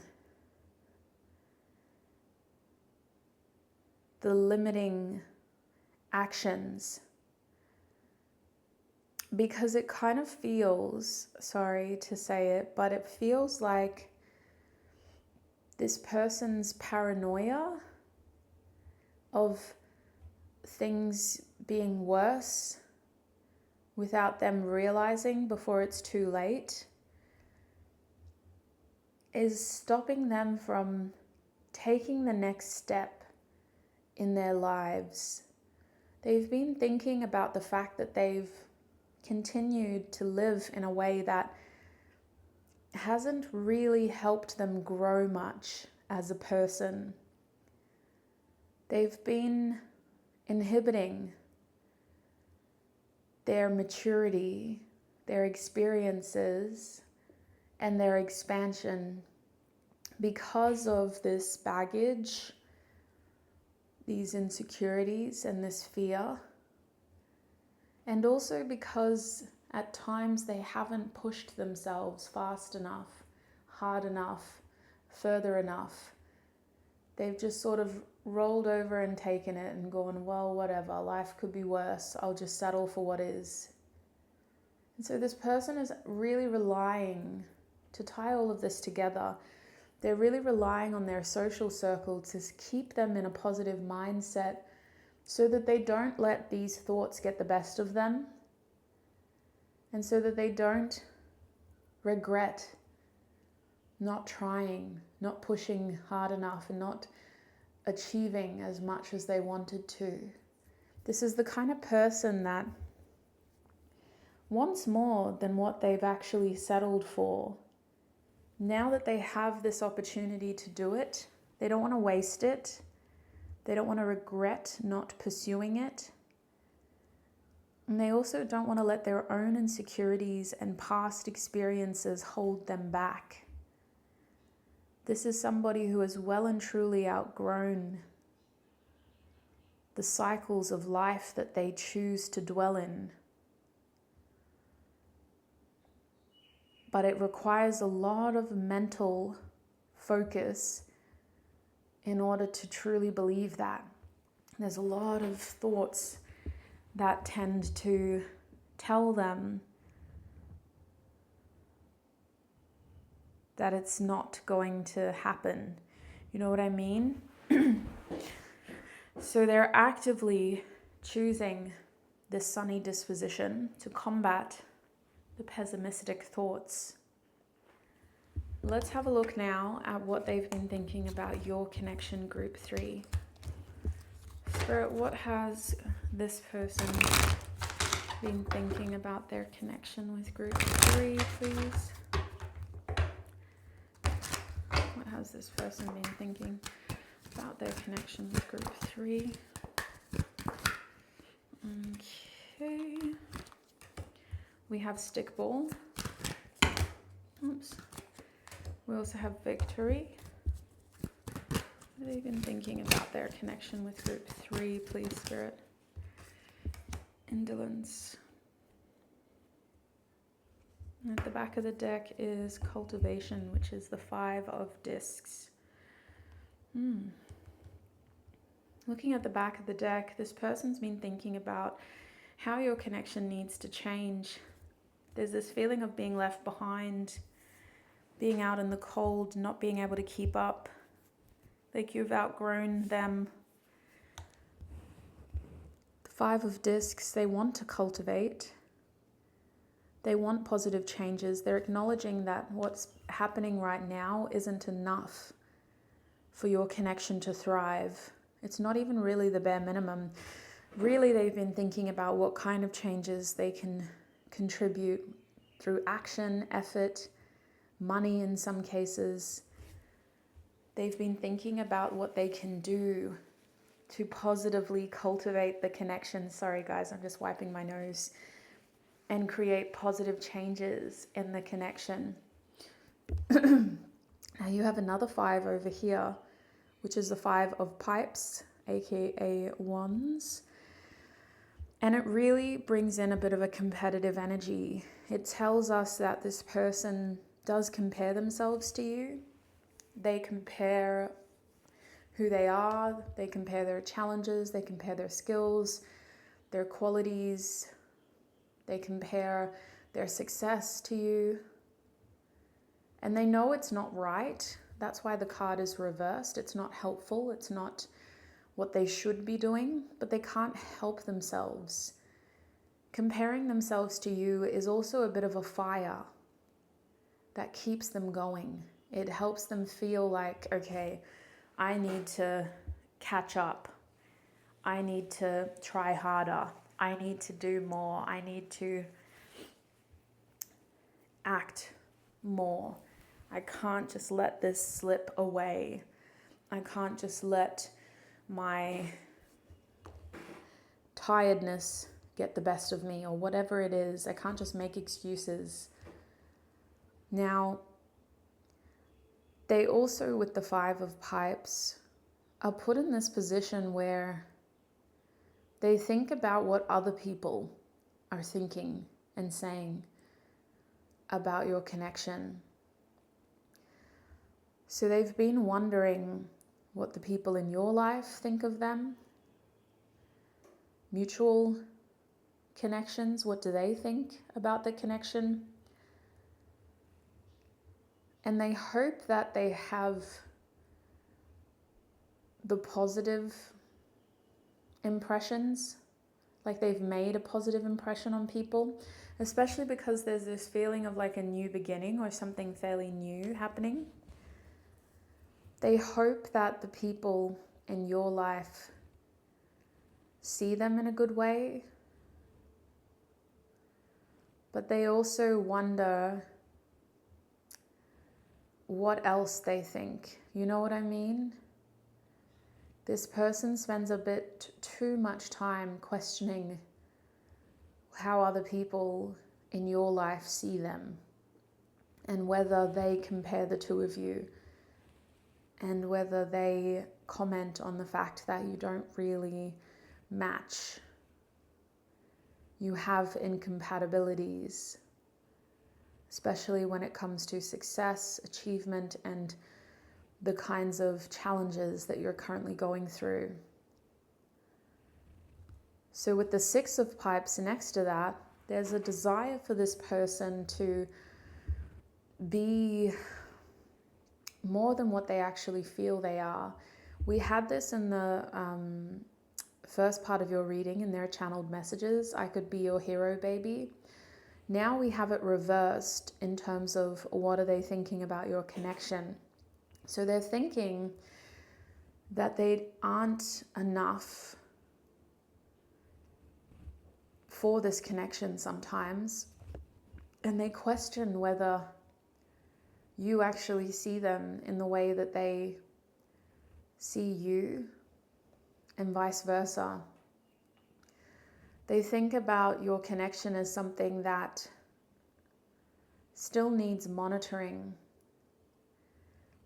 the limiting actions, because it kind of feels, sorry to say it, but it feels like this person's paranoia of things being worse without them realizing before it's too late is stopping them from taking the next step in their lives. They've been thinking about the fact that they've continued to live in a way that hasn't really helped them grow much as a person. They've been inhibiting their maturity, their experiences, and their expansion because of this baggage, these insecurities, and this fear. And also because at times they haven't pushed themselves fast enough, hard enough, further enough. They've just sort of rolled over and taken it and gone, well, whatever, life could be worse. I'll just settle for what is. And so this person is really relying, to tie all of this together, they're really relying on their social circle to keep them in a positive mindset so that they don't let these thoughts get the best of them, and so that they don't regret not trying, not pushing hard enough, and not achieving as much as they wanted to. This is the kind of person that wants more than what they've actually settled for. Now that they have this opportunity to do it, they don't want to waste it. They don't want to regret not pursuing it. And they also don't want to let their own insecurities and past experiences hold them back. This is somebody who has well and truly outgrown the cycles of life that they choose to dwell in. But it requires a lot of mental focus in order to truly believe that. There's a lot of thoughts that tend to tell them that it's not going to happen. You know what I mean? So they're actively choosing this sunny disposition to combat the pessimistic thoughts. Let's have a look now at what they've been thinking about your connection, group 3. Spirit, what has this person been thinking about their connection with group 3, please? What has this person been thinking about their connection with group 3? Okay. We have stickball. Oops. We also have victory. What have they been thinking about their connection with group 3, please, Spirit? Indolence. And at the back of the deck is cultivation, which is the 5 of discs. Looking at the back of the deck, this person's been thinking about how your connection needs to change. There's this feeling of being left behind, being out in the cold, not being able to keep up, like you've outgrown them. The 5 of discs, they want to cultivate. They want positive changes. They're acknowledging that what's happening right now isn't enough for your connection to thrive. It's not even really the bare minimum. Really, they've been thinking about what kind of changes they can contribute through action, effort, money in some cases. They've been thinking about what they can do to positively cultivate the connection. Sorry guys, I'm just wiping my nose. And create positive changes in the connection. Now you have another 5 over here, which is the 5 of pipes, aka wands. And it really brings in a bit of a competitive energy. It tells us that this person does compare themselves to you. They compare who they are, they compare their challenges, they compare their skills, their qualities, they compare their success to you. And they know it's not right. That's why the card is reversed. It's not helpful. It's not what they should be doing, but they can't help themselves. Comparing themselves to you is also a bit of a fire that keeps them going. It helps them feel like, okay, I need to catch up. I need to try harder. I need to do more. I need to act more. I can't just let this slip away. I can't just let my tiredness get the best of me, or whatever it is. I can't just make excuses. Now, they also, with the 5 of pipes, are put in this position where they think about what other people are thinking and saying about your connection. So they've been wondering what the people in your life think of them. Mutual connections, what do they think about the connection? And they hope that they have the positive impressions, like they've made a positive impression on people, especially because there's this feeling of like a new beginning or something fairly new happening. They hope that the people in your life see them in a good way, but they also wonder what else they think. You know what I mean? This person spends a bit too much time questioning how other people in your life see them and whether they compare the two of you and whether they comment on the fact that you don't really match. You have incompatibilities, especially when it comes to success, achievement, and the kinds of challenges that you're currently going through. So with the Six of Pipes next to that, there's a desire for this person to be more than what they actually feel they are. We had this in the first part of your reading in their channeled messages. I could be your hero, baby. Now we have it reversed in terms of what are they thinking about your connection. So they're thinking that they aren't enough for this connection sometimes, and they question whether you actually see them in the way that they see you, and vice versa. They think about your connection as something that still needs monitoring,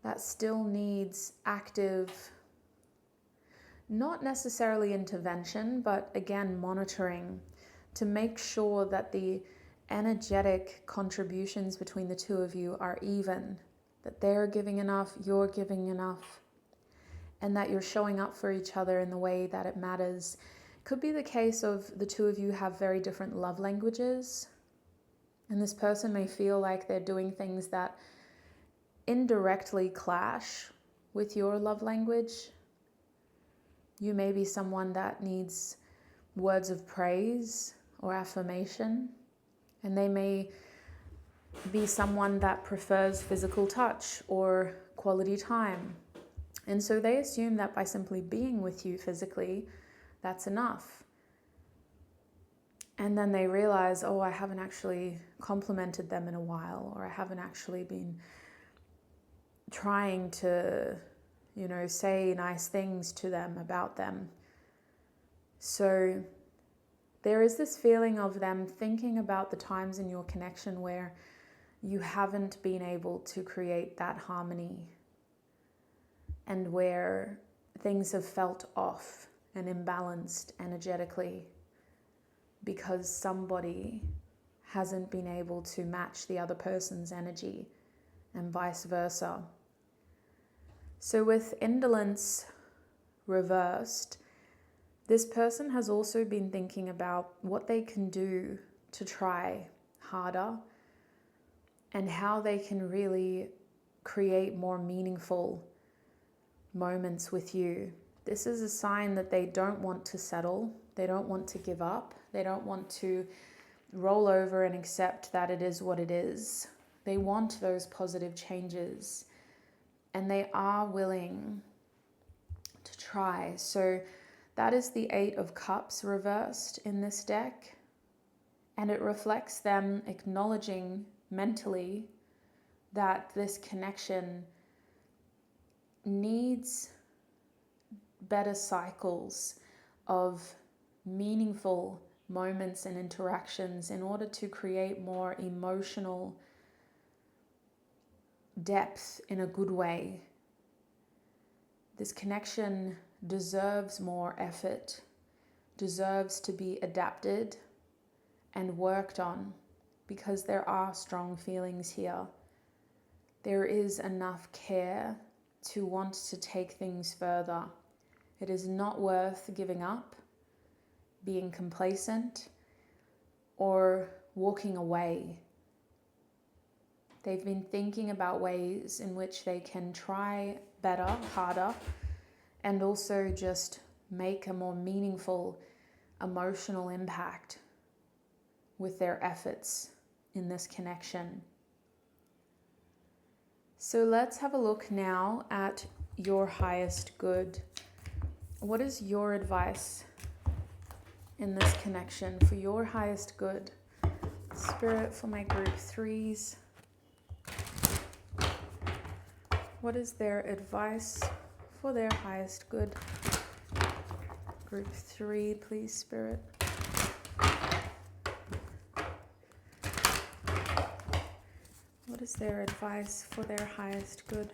that still needs active, not necessarily intervention, but again, monitoring, to make sure that the energetic contributions between the two of you are even, that they're giving enough, you're giving enough, and that you're showing up for each other in the way that it matters. Could be the case of the two of you have very different love languages, and this person may feel like they're doing things that indirectly clash with your love language. You may be someone that needs words of praise or affirmation, and they may be someone that prefers physical touch or quality time. And so they assume that by simply being with you physically, that's enough. And then they realize, oh, I haven't actually complimented them in a while, or I haven't actually been trying to, say nice things to them about them. So there is this feeling of them thinking about the times in your connection where you haven't been able to create that harmony, and where things have felt off and imbalanced energetically because somebody hasn't been able to match the other person's energy, and vice versa. So with indolence reversed, this person has also been thinking about what they can do to try harder and how they can really create more meaningful moments with you. This is a sign that they don't want to settle. They don't want to give up. They don't want to roll over and accept that it is what it is. They want those positive changes, and they are willing to try. So that is the Eight of Cups reversed in this deck, and it reflects them acknowledging mentally that this connection needs better cycles of meaningful moments and interactions in order to create more emotional depth in a good way. This connection deserves more effort, deserves to be adapted and worked on, because there are strong feelings here. There is enough care to want to take things further. It is not worth giving up, being complacent, or walking away. They've been thinking about ways in which they can try better, harder, and also just make a more meaningful emotional impact with their efforts in this connection. So let's have a look now at your highest good. What is your advice in this connection for your highest good? Spirit, for my group threes. What is their advice for their highest good? Group 3, please, Spirit. What is their advice for their highest good?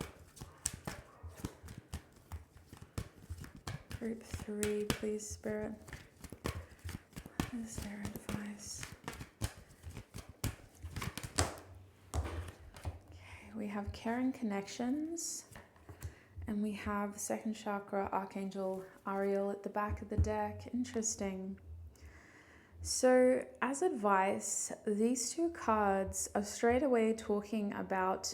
Group 3, please, Spirit. What is their advice? Okay, we have caring connections. And we have second chakra, Archangel Ariel at the back of the deck. Interesting. So as advice, these two cards are straight away talking about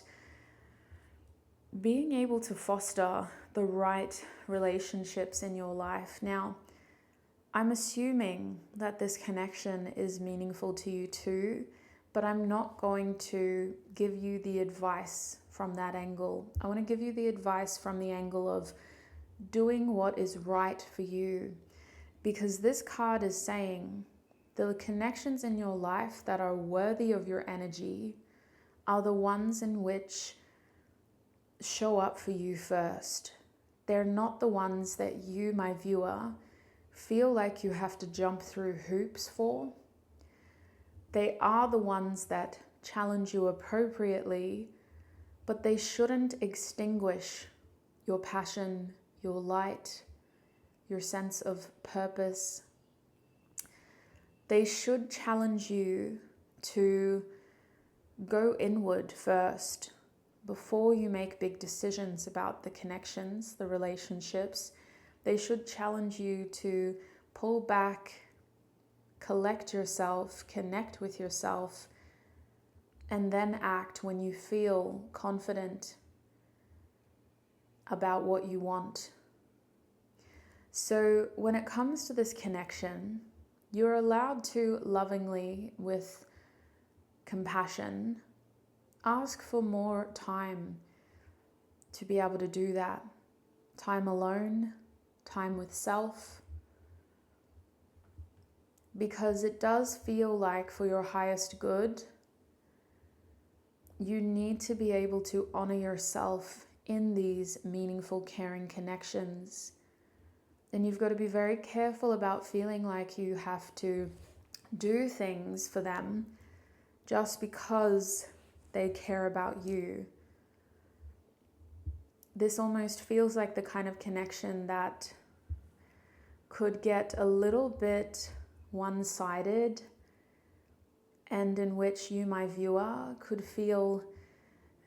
being able to foster the right relationships in your life. Now, I'm assuming that this connection is meaningful to you too, but I'm not going to give you the advice from that angle. I want to give you the advice from the angle of doing what is right for you, because this card is saying the connections in your life that are worthy of your energy are the ones in which show up for you first. They're not the ones that you, my viewer, feel like you have to jump through hoops for. They are the ones that challenge you appropriately, but they shouldn't extinguish your passion, your light, your sense of purpose. They should challenge you to go inward first before you make big decisions about the connections, the relationships. They should challenge you to pull back, collect yourself, connect with yourself, and then act when you feel confident about what you want. So when it comes to this connection, you're allowed to lovingly, with compassion, ask for more time to be able to do that. Time alone, time with self. Because it does feel like for your highest good, you need to be able to honor yourself in these meaningful, caring connections. And you've got to be very careful about feeling like you have to do things for them just because they care about you. This almost feels like the kind of connection that could get a little bit one-sided, and in which you, my viewer, could feel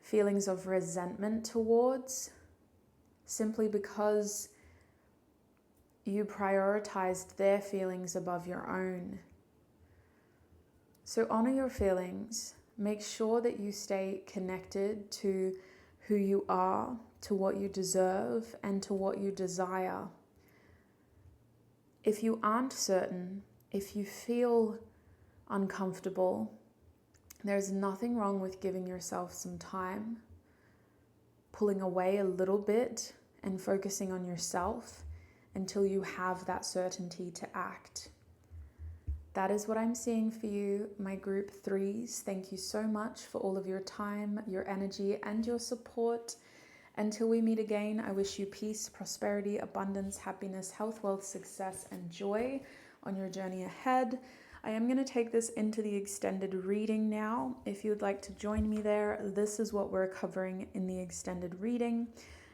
feelings of resentment towards, simply because you prioritized their feelings above your own. So honor your feelings. Make sure that you stay connected to who you are, to what you deserve, and to what you desire. If you aren't certain, if you feel uncomfortable, there's nothing wrong with giving yourself some time, pulling away a little bit and focusing on yourself until you have that certainty to act. That is what I'm seeing for you, my group 3s. Thank you so much for all of your time, your energy, and your support. Until we meet again, I wish you peace, prosperity, abundance, happiness, health, wealth, success, and joy on your journey ahead. I am going to take this into the extended reading now. If you'd like to join me there, this is what we're covering in the extended reading.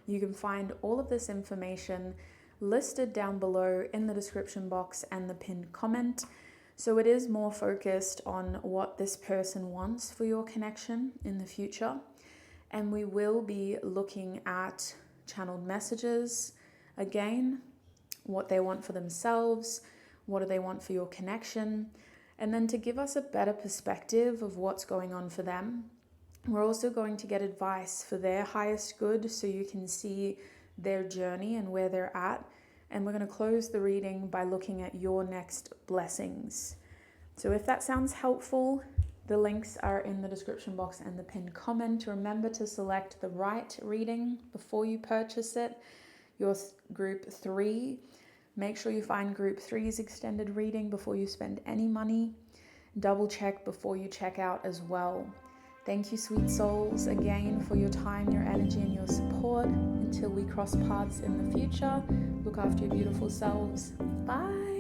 You can find all of this information listed down below in the description box and the pinned comment. So it is more focused on what this person wants for your connection in the future. And we will be looking at channeled messages, again, what they want for themselves, what do they want for your connection, and then to give us a better perspective of what's going on for them. We're also going to get advice for their highest good so you can see their journey and where they're at. And we're going to close the reading by looking at your next blessings. So if that sounds helpful, the links are in the description box and the pinned comment. Remember to select the right reading before you purchase it. Your group 3. Make sure you find group 3's extended reading before you spend any money. Double check before you check out as well. Thank you, sweet souls, again for your time, your energy, and your support. Until we cross paths in the future, look after your beautiful selves. Bye.